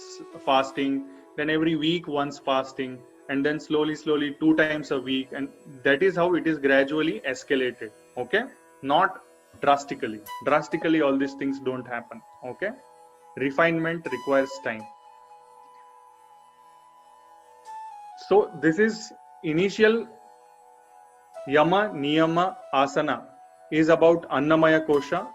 A: fasting, then every week, once fasting, and then slowly, 2 times a week. And that is how it is gradually escalated. Okay? Not drastically. Drastically, all these things don't happen. Okay? Refinement requires time. So, this is initial Yama, Niyama, Asana is about Annamaya Kosha.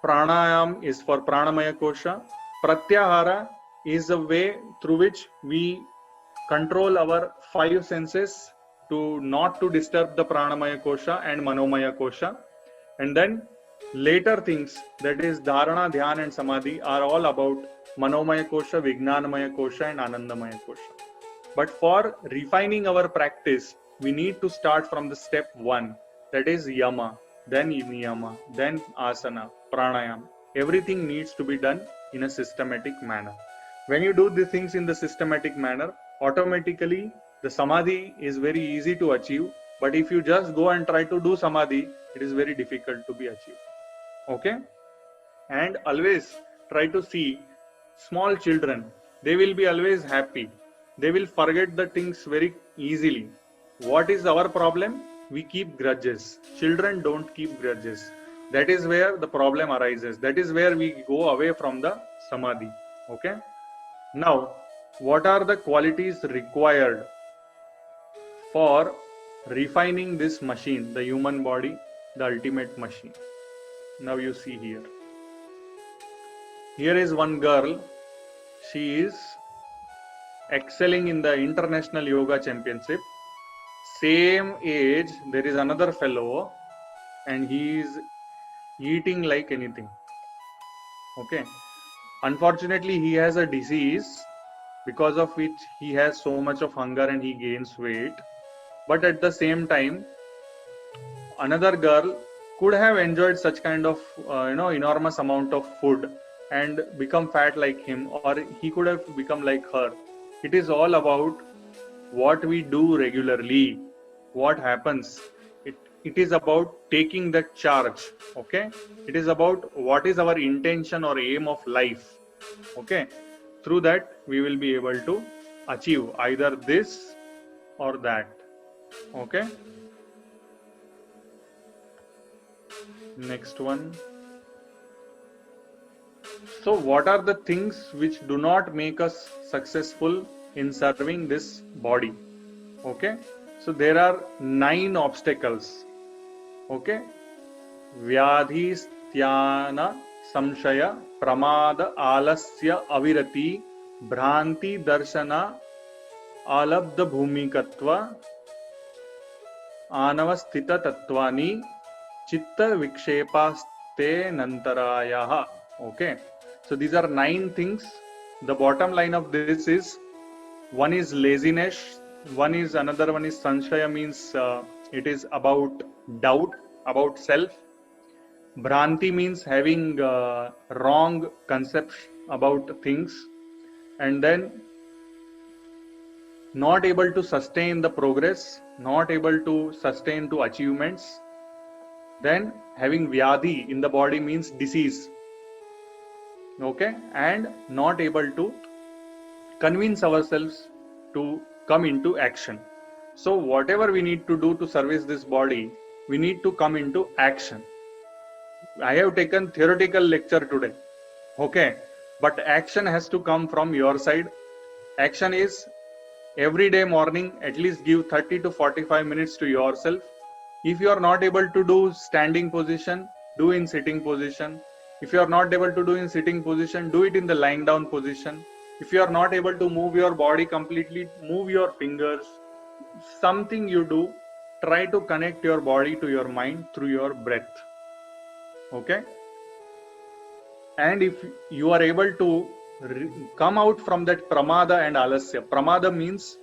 A: Pranayam is for Pranamaya Kosha. Pratyahara is a way through which we control our 5 senses to not to disturb the Pranamaya Kosha and Manomaya Kosha. And then later things, that is Dharana, Dhyan and Samadhi, are all about Manomaya Kosha, Vijnanamaya Kosha and Anandamaya Kosha. But for refining our practice, we need to start from the step 1, that is Yama, then Niyama, then Asana, Pranayam. Everything needs to be done in a systematic manner. When you do these things in the systematic manner, automatically the Samadhi is very easy to achieve. But if you just go and try to do Samadhi, it is very difficult to be achieved. Okay? And always try to see small children, they will be always happy, they will forget the things very easily. What is our problem? We keep grudges. Children don't keep grudges. That is where the problem arises. That is where we go away from the samadhi. Okay? Now, what are the qualities required for refining this machine, the human body, the ultimate machine? Now you see here. Here is one girl. She is excelling in the International Yoga Championship. Same age, there is another fellow, and he is eating like anything. Okay. Unfortunately, he has a disease because of which he has so much of hunger and he gains weight. But at the same time, another girl could have enjoyed such kind of enormous amount of food and become fat like him, or he could have become like her. It is all about what we do regularly, what happens. It is about taking that charge. Okay, it is about what is our intention or aim of life. Okay, through that we will be able to achieve either this or that. Okay, next one. So what are the things which do not make us successful in serving this body? Okay, so there are 9 obstacles. Okay, Vyadhi, Sthana, Samshaya, Pramada, Alasya, Avirati, Bhranti, Darshana, Alabdha Bhumikatva, Anavasthita Tattvani, Chitta Vikshepaste Nantarayaha. Okay, so these are 9 things. The bottom line of this is, one is laziness, another one is sanshaya, means it is about doubt about self. Bhranti means having wrong concepts about things, and then not able to sustain the progress, not able to sustain to achievements. Then having vyadhi in the body means disease. Okay, and not able to convince ourselves to come into action. So whatever we need to do to service this body, we need to come into action. I have taken theoretical lecture today. Okay, but action has to come from your side. Action is every day morning, at least give 30 to 45 minutes to yourself. If you are not able to do standing position, do in sitting position. If you are not able to do in sitting position, do it in the lying down position. If you are not able to move your body completely, move your fingers. Something you do, try to connect your body to your mind through your breath. Okay? And if you are able to come out from that pramada and alasya. Pramada means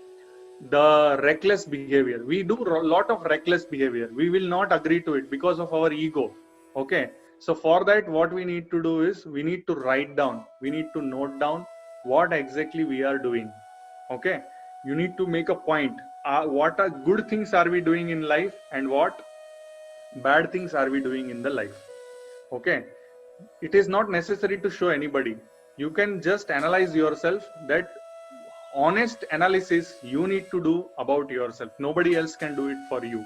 A: the reckless behavior. We do a lot of reckless behavior. We will not agree to it because of our ego. Okay, so for that, what we need to do is, we need to write down, we need to note down what exactly we are doing. Okay, you need to make a point. What are good things are we doing in life, and what bad things are we doing in the life? Okay, it is not necessary to show anybody. You can just analyze yourself. That honest analysis you need to do about yourself. Nobody else can do it for you.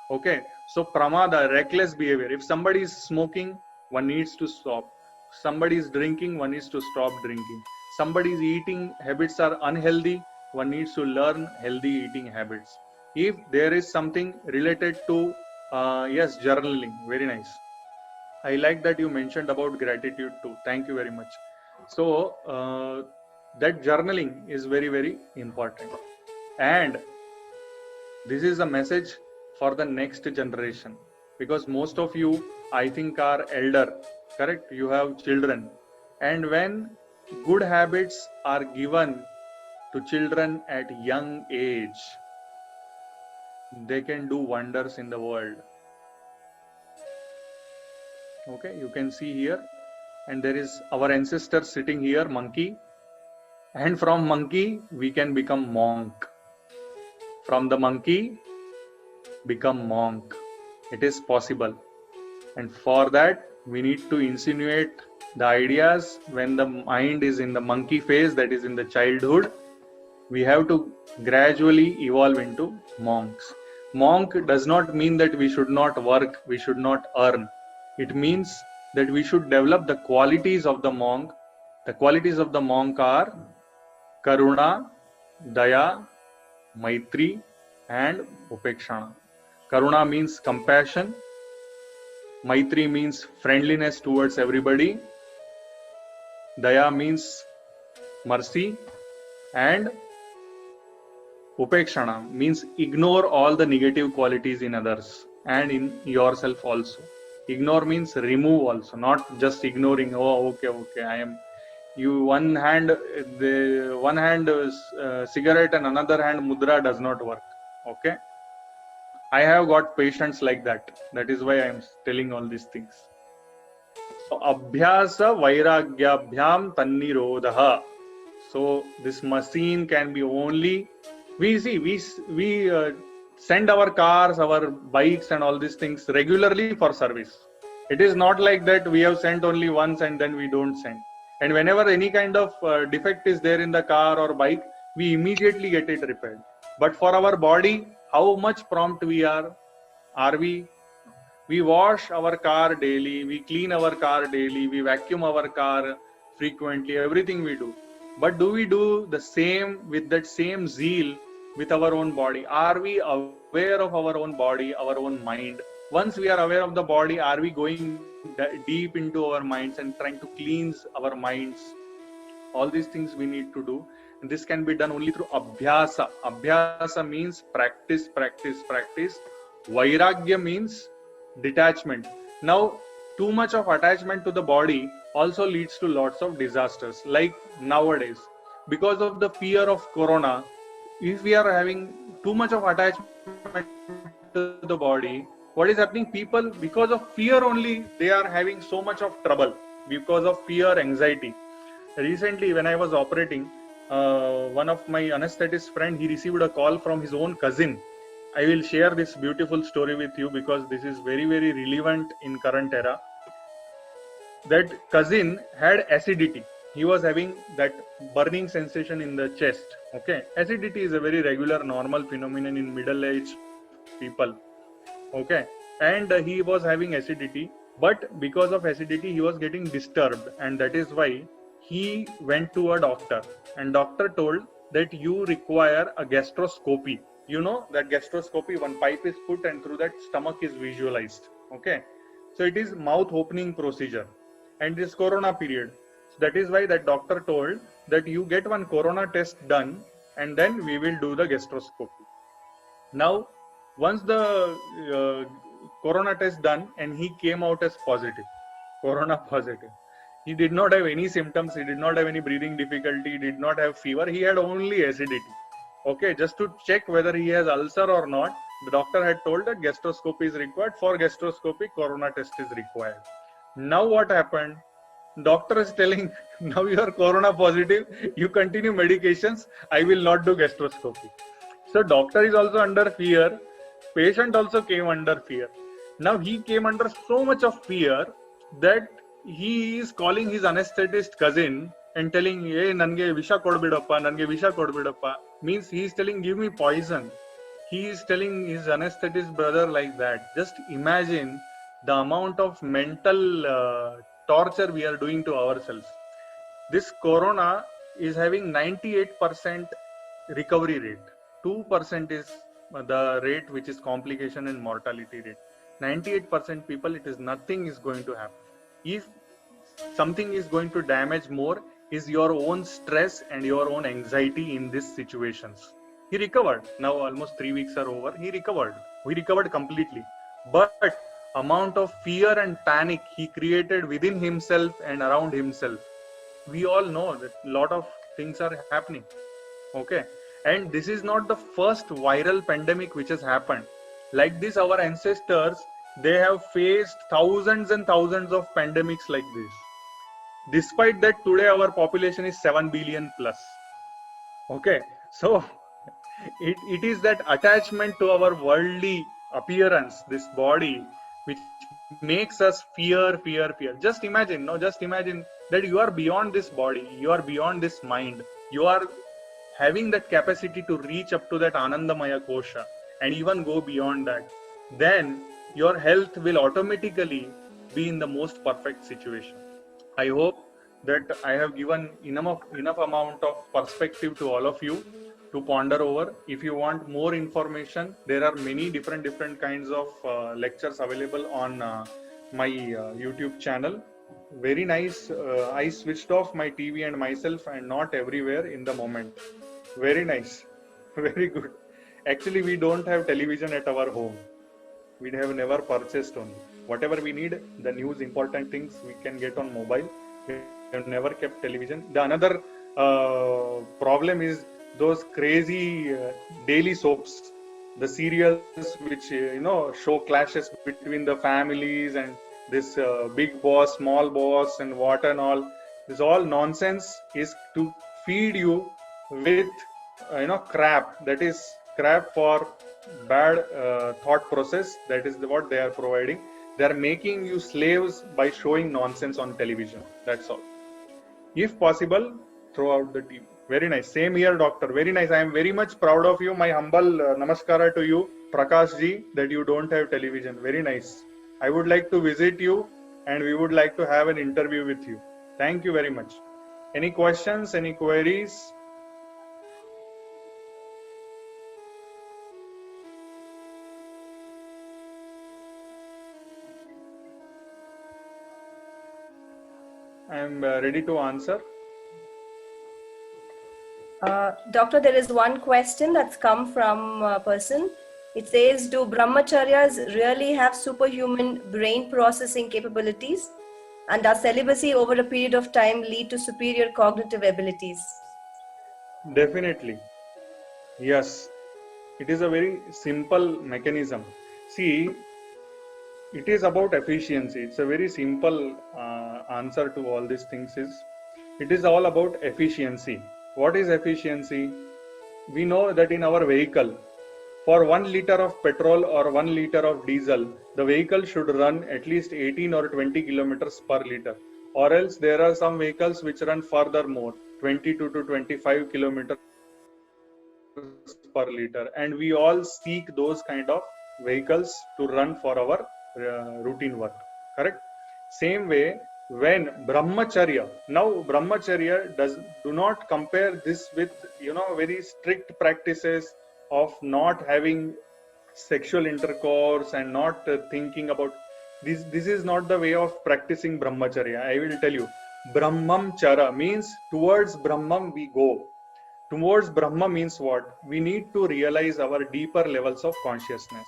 A: Okay, so pramada, reckless behavior. If somebody is smoking, one needs to stop. Somebody is drinking, one needs to stop drinking. Somebody's eating habits are unhealthy, one needs to learn healthy eating habits. If there is something related to yes, journaling, very nice. I like that you mentioned about gratitude too. Thank you very much. So that journaling is very, very important. And this is a message for the next generation, because most of you, I think, are elder, correct? You have children. And when good habits are given to children at young age, they can do wonders in the world. Okay, you can see here, and there is our ancestor sitting here, monkey, and from monkey we can become monk. From the monkey become monk. It is possible, and for that we need to insinuate the ideas. When the mind is in the monkey phase, that is in the childhood, we have to gradually evolve into monks. Monk does not mean that we should not work, we should not earn. It means that we should develop the qualities of the monk. The qualities of the monk are karuna, daya, maitri, and upekshana. Karuna means compassion. Maitri means friendliness towards everybody. Daya means mercy. And upekshana means ignore all the negative qualities in others and in yourself also. Ignore means remove also, not just ignoring. Oh, okay, I am. You one hand, cigarette, and another hand mudra does not work. Okay. I have got patients like that. That is why I am telling all these things. So, abhyasa vairagyabhyam tannirodha. So this machine can be only, we send our cars, our bikes, and all these things regularly for service. It is not like that we have sent only once and then we don't send. And whenever any kind of defect is there in the car or bike, we immediately get it repaired. But for our body, how much prompt we are? Are we? We wash our car daily, we clean our car daily, we vacuum our car frequently, everything we do. But do we do the same with that same zeal with our own body? Are we aware of our own body, our own mind? Once we are aware of the body, are we going deep into our minds and trying to cleanse our minds? All these things we need to do. And this can be done only through abhyasa. Abhyasa means practice. Vairagya means detachment. Now, too much of attachment to the body also leads to lots of disasters. Like nowadays, because of the fear of corona, if we are having too much of attachment to the body, what is happening? People, because of fear only, they are having so much of trouble because of fear, anxiety. Recently, when I was operating, one of my anesthetist friend, he received a call from his own cousin. I will share this beautiful story with you because this is very, very relevant in current era. That cousin had acidity. He was having that burning sensation in the chest. Okay, acidity is a very regular, normal phenomenon in middle-aged people. Okay, and he was having acidity, but because of acidity, he was getting disturbed, and that is why he went to a doctor. And doctor told that you require a gastroscopy. You know that gastroscopy, one pipe is put and through that stomach is visualized. Okay, so it is mouth opening procedure, and this corona period. So that is why that doctor told that you get one corona test done and then we will do the gastroscopy. Now, once the corona test done and he came out as positive, corona positive. He did not have any symptoms, he did not have any breathing difficulty, he did not have fever, he had only acidity. Okay, just to check whether he has ulcer or not, the doctor had told that gastroscopy is required. For gastroscopy, corona test is required. Now what happened? Doctor is telling, now you are corona positive, you continue medications, I will not do gastroscopy. So doctor is also under fear, patient also came under fear. Now he came under so much of fear that he is calling his anesthetist cousin and telling, hey, nange visha kodbidappa, nange visha kodbidappa. Means he is telling, give me poison. He is telling his anesthetist brother like that. Just imagine the amount of mental torture we are doing to ourselves. This corona is having 98% recovery rate. 2% is the rate which is complication and mortality rate. 98% people, it is nothing is going to happen. If something is going to damage more, is your own stress and your own anxiety in these situations. He recovered. Now almost 3 weeks are over. He recovered. We recovered completely. But amount of fear and panic he created within himself and around himself, we all know that a lot of things are happening. Okay, and this is not the first viral pandemic which has happened. Like this, our ancestors, they have faced thousands and thousands of pandemics like this. Despite that, today our population is 7 billion plus. Okay, so it is that attachment to our worldly appearance, this body, which makes us fear. Just imagine, no, just imagine that you are beyond this body, you are beyond this mind, you are having that capacity to reach up to that Anandamaya Kosha and even go beyond that. Then your health will automatically be in the most perfect situation. I hope that I have given enough amount of perspective to all of you to ponder over. If you want more information, there are many different kinds of lectures available on my YouTube channel. Very nice. I switched off my TV and myself and not everywhere in the moment. Very nice. Very good. Actually, we don't have television at our home. We have never purchased only. Whatever we need, the news, important things we can get on mobile. We have never kept television. The another problem is those crazy daily soaps, the serials which show clashes between the families and this big boss, small boss, and what and all. This all nonsense is to feed you with crap. That is crap for bad thought process. That is what they are providing. They are making you slaves by showing nonsense on television. That's all. If possible, throw out the TV. Very nice. Same here, doctor. Very nice. I am very much proud of you. My humble namaskara to you, Prakash ji, that you don't have television. Very nice. I would like to visit you and we would like to have an interview with you. Thank you very much. Any questions? Any queries? I am ready to answer.
C: Doctor, there is one question that's come from a person. It says, do brahmacharyas really have superhuman brain processing capabilities? And does celibacy over a period of time lead to superior cognitive abilities?
A: Definitely. Yes. It is a very simple mechanism. See, it is about efficiency. It's a very simple answer to all these things is, it is all about efficiency. What is efficiency? We know that in our vehicle, for 1 liter of petrol or 1 liter of diesel, the vehicle should run at least 18 or 20 kilometers per liter. Or else there are some vehicles which run further more, 22 to 25 kilometers per liter. And we all seek those kind of vehicles to run for our routine work. Correct? Same way, when brahmacharya, now brahmacharya do not compare this with very strict practices of not having sexual intercourse and not thinking about this. This is not the way of practicing brahmacharya. I will tell you, brahmam chara means towards brahmam we go. Towards brahma means what? We need to realize our deeper levels of consciousness.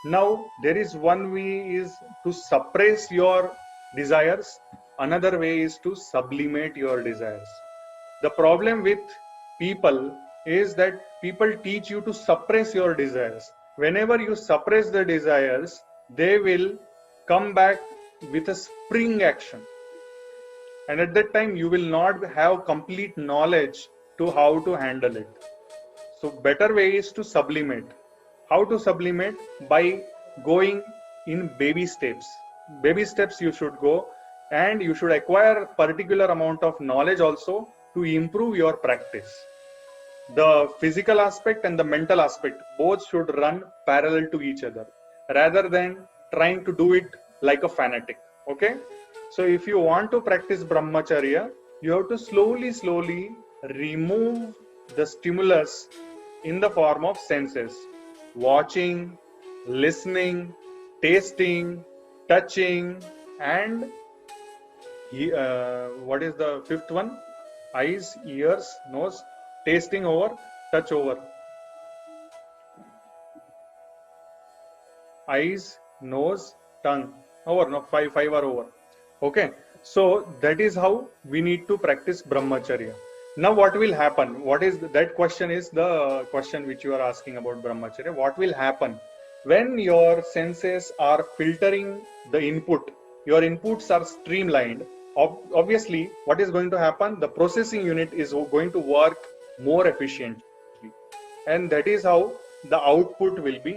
A: Now there is one way is to suppress your desires, another way is to sublimate your desires. The problem with people is that people teach you to suppress your desires. Whenever you suppress the desires, they will come back with a spring action. And at that time, you will not have complete knowledge to how to handle it. So better way is to sublimate. How to sublimate? By going in baby steps. Baby steps you should go. and you should acquire particular amount of knowledge also to improve your practice. The physical aspect and the mental aspect both should run parallel to each other rather than trying to do it like a fanatic. Okay, so if you want to practice brahmacharya, you have to slowly remove the stimulus in the form of senses: watching, listening, tasting, touching, and what is the fifth one? Eyes, ears, nose, tasting over, touch over. Eyes, nose, tongue over. No, five are over. Okay, so that is how we need to practice brahmacharya. Now what will happen? What is that question is the question which you are asking about brahmacharya. What will happen when your senses are filtering the input? Your inputs are streamlined. Obviously, what is going to happen? The processing unit is going to work more efficiently, and that is how the output will be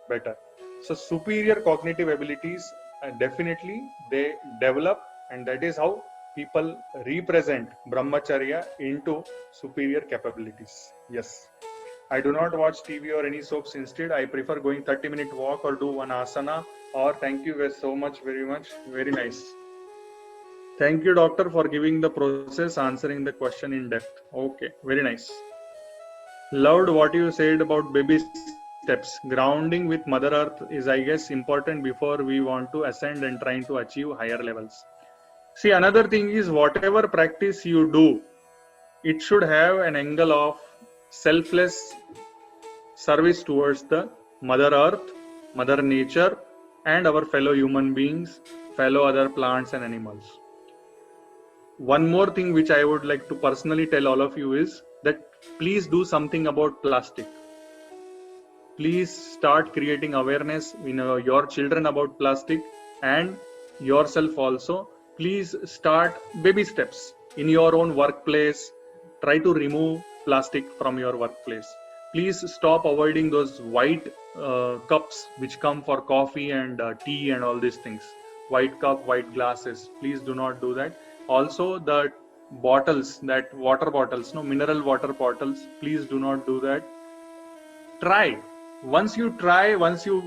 A: better. So superior cognitive abilities definitely they develop, and that is how people represent brahmacharya into superior capabilities. Yes, I do not watch TV or any soaps. Instead, I prefer going 30-minute walk or do one asana. Or thank you so much, very much, very nice. Thank you, doctor, for giving the process, answering the question in depth. Okay, very nice. Loved what you said about baby steps. Grounding with Mother Earth is, I guess, important before we want to ascend and trying to achieve higher levels. See, another thing is whatever practice you do, it should have an angle of selfless service towards the Mother Earth, Mother Nature, and our fellow human beings, fellow other plants and animals. One more thing which I would like to personally tell all of you is that please do something about plastic. Please start creating awareness in your children about plastic and yourself also. Please start baby steps in your own workplace. Try to remove plastic from your workplace. Please stop avoiding those white cups which come for coffee and tea and all these things. White cup, white glasses. Please do not do that. Also, the bottles, that water bottles, no mineral water bottles, please do not do that. Try. Once you try, once you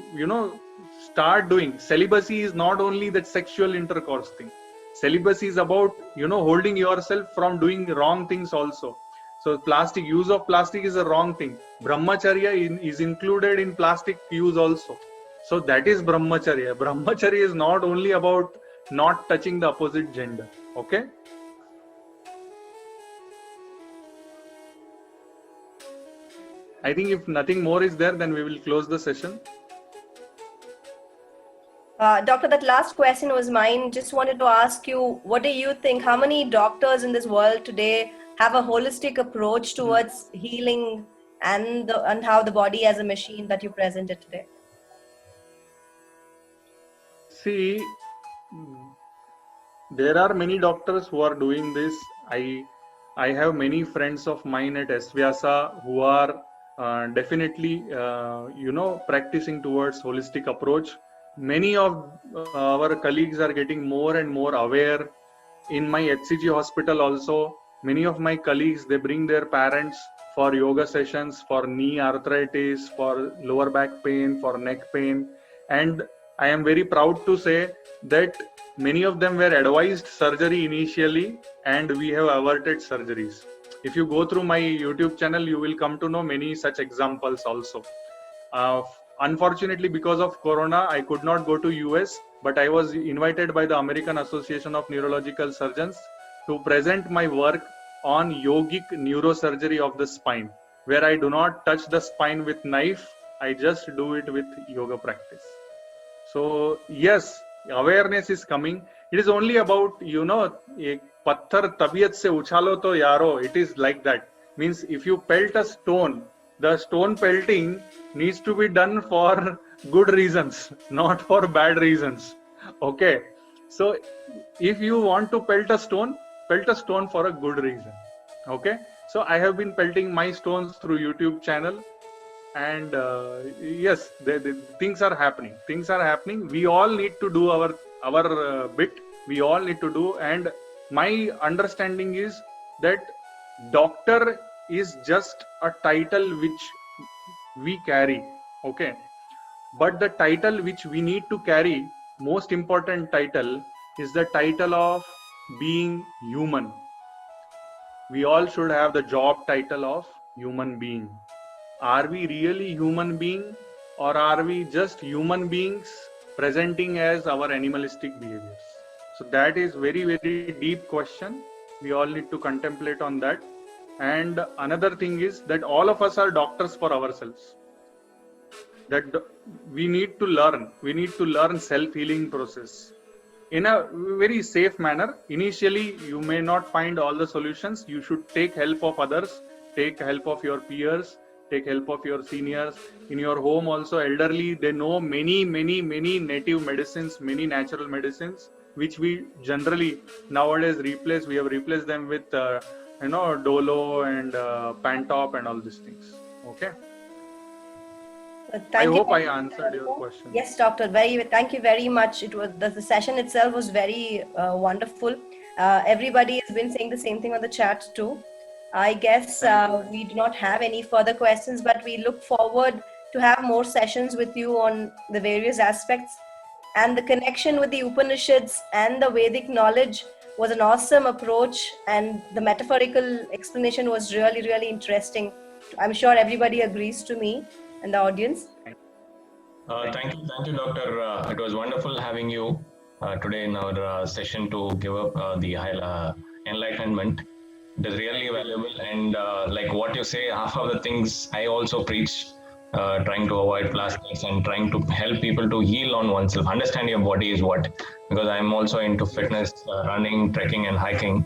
A: start doing, celibacy is not only that sexual intercourse thing. Celibacy is about holding yourself from doing wrong things also. So plastic, use of plastic is a wrong thing. Brahmacharya is included in plastic use also. So that is brahmacharya. Brahmacharya is not only about not touching the opposite gender. Okay. I think if nothing more is there, then we will close the session.
C: Doctor, that last question was mine. Just wanted to ask you, what do you think? How many doctors in this world today have a holistic approach towards healing and how the body as a machine that you presented today?
A: See, there are many doctors who are doing this. I have many friends of mine at SVyasa who are definitely practicing towards holistic approach. Many of our colleagues are getting more and more aware. In my HCG hospital also, many of my colleagues, they bring their parents for yoga sessions, for knee arthritis, for lower back pain, for neck pain. And I am very proud to say that many of them were advised surgery initially, and we have averted surgeries. If you go through my YouTube channel, you will come to know many such examples also. Unfortunately, because of Corona, I could not go to US, but I was invited by the American Association of Neurological Surgeons to present my work on yogic neurosurgery of the spine, where I do not touch the spine with knife, I just do it with yoga practice. So yes, awareness is coming. It is only about, ek patthar tabiyat se uchalo to yaro, it is like that. Means if you pelt a stone, the stone pelting needs to be done for good reasons, not for bad reasons. Okay. So if you want to pelt a stone for a good reason. Okay. So I have been pelting my stones through YouTube channel. And yes, the things are happening. We all need to do our bit. we all need to do. And my understanding is that doctor is just a title which we carry, okay, but the title which we need to carry, most important title, is the title of being human. We all should have the job title of human being. Are we really human being, or are we just human beings presenting as our animalistic behaviors? So that is very, very deep question. We all need to contemplate on that. And another thing is that all of us are doctors for ourselves. That we need to learn self-healing process in a very safe manner. Initially, you may not find all the solutions. You should take help of others, take help of your peers, take help of your seniors. In your home also, elderly, they know many native medicines, many natural medicines, which we generally nowadays replace. We have replaced them with Dolo and Pantop and all these things. Okay. I
C: Thank you.
A: hope I answered your question.
C: Yes, doctor. Thank you very much. It was the session itself was very wonderful. Everybody has been saying the same thing on the chat too. I guess we do not have any further questions, but we look forward to have more sessions with you on the various aspects. And the connection with the Upanishads and the Vedic knowledge was an awesome approach, and the metaphorical explanation was really, really interesting. I'm sure everybody agrees to me and the audience.
B: Thank you, Doctor. It was wonderful having you today in our session to give up the enlightenment. It is really valuable, and like what you say, half of the things I also preach, trying to avoid plastics and trying to help people to heal on oneself, understand your body is what, because I'm also into fitness, running, trekking and hiking.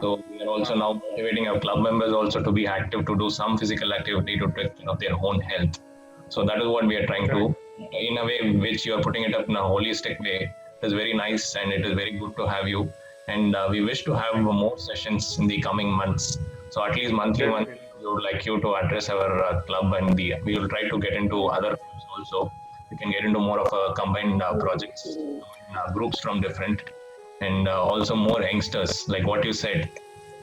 B: So we are also now motivating our club members also to be active, to do some physical activity to take care of their own health. So that is what we are trying to, in a way which you are putting it up in a holistic way. It is very nice and it is very good to have you. And we wish to have more sessions in the coming months. So at least monthly, we would like you to address our club, and we will try to get into other clubs also. We can get into more of a combined projects, groups from different, and also more youngsters, like what you said.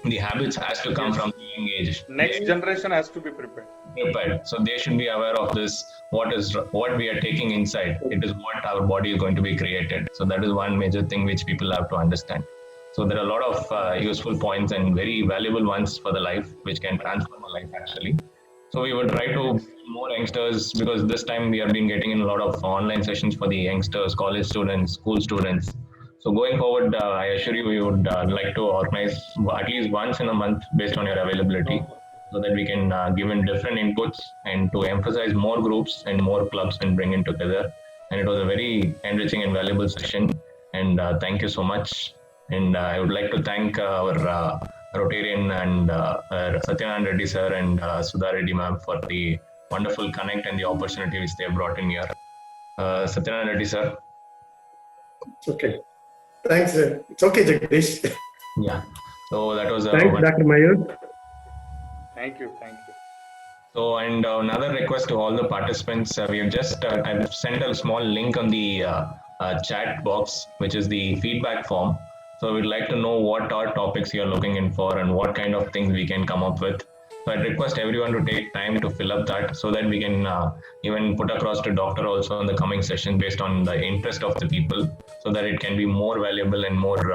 B: The habits has to come from the young age.
A: Next generation has to be prepared.
B: So they should be aware of this. What we are taking inside, it is what our body is going to be created. So that is one major thing which people have to understand. So there are a lot of useful points and very valuable ones for the life, which can transform a life actually. So we will try to more youngsters, because this time we have been getting in a lot of online sessions for the youngsters, college students, school students. So going forward, I assure you, we would like to organize at least once in a month based on your availability, so that we can give in different inputs and to emphasize more groups and more clubs and bring it together. And it was a very enriching and valuable session. And thank you so much. And I would like to thank our Rotarian and Satyanand Reddy sir and Sudha Reddy ma'am for the wonderful connect and the opportunity which they have brought in here. Satyanand Reddy sir.
D: Okay. Thanks. It's okay, Jagdish.
B: Yeah. So that was
D: Thanks, Dr. Mayur.
A: Thank you.
B: So, and another request to all the participants, we have just I've sent a small link on the chat box, which is the feedback form. So we'd like to know what are topics you're looking in for and what kind of things we can come up with. So I'd request everyone to take time to fill up that, so that we can even put across to doctor also in the coming session based on the interest of the people, so that it can be more valuable and more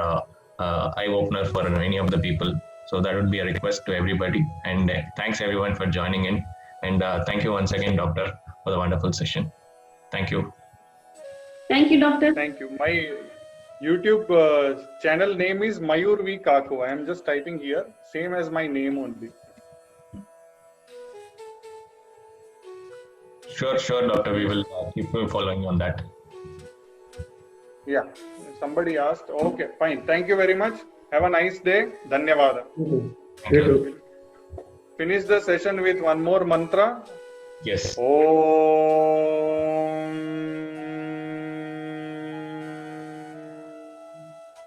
B: eye-opener for any of the people. So that would be a request to everybody. And thanks everyone for joining in. And thank you once again, doctor, for the wonderful session. Thank you.
E: Thank you, doctor.
A: Thank you. My YouTube channel name is Mayur V Kako. I am just typing here, same as my name only.
B: Sure, doctor. We will keep following on that.
A: Yeah. Somebody asked. Okay, fine. Thank you very much. Have a nice day. Dhanyavada.
B: Thank you.
A: Finish the session with one more mantra.
B: Yes.
A: Om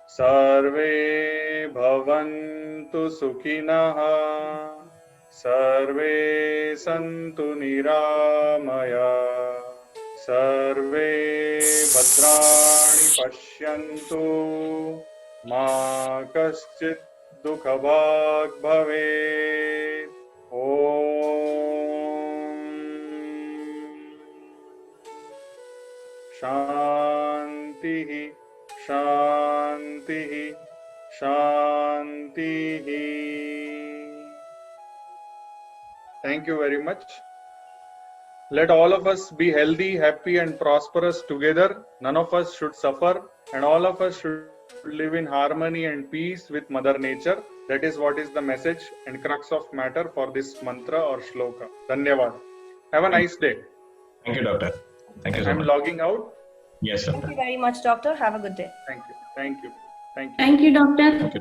A: Sarve Bhavantu Sukhinah Sarve Santu Niramaya Sarve Bhadrani Pashyantu मा कश्चित् दुःखभाग् भवेत्। शान्तिः शान्तिः शान्तिः। Thank you very much. Let all of us be healthy, happy and prosperous together. None of us should suffer and all of us should live in harmony and peace with Mother Nature. That is what is the message and crux of matter for this mantra or shloka. Dhanyavad. Have a nice day.
B: Thank you, doctor. Thank you so
A: I'm
B: much.
A: logging out.
B: Yes,
C: Thank
B: doctor.
C: you very much, doctor. Have a good day.
A: Thank you. Thank you. Thank you.
E: Thank you, doctor.
B: Thank you.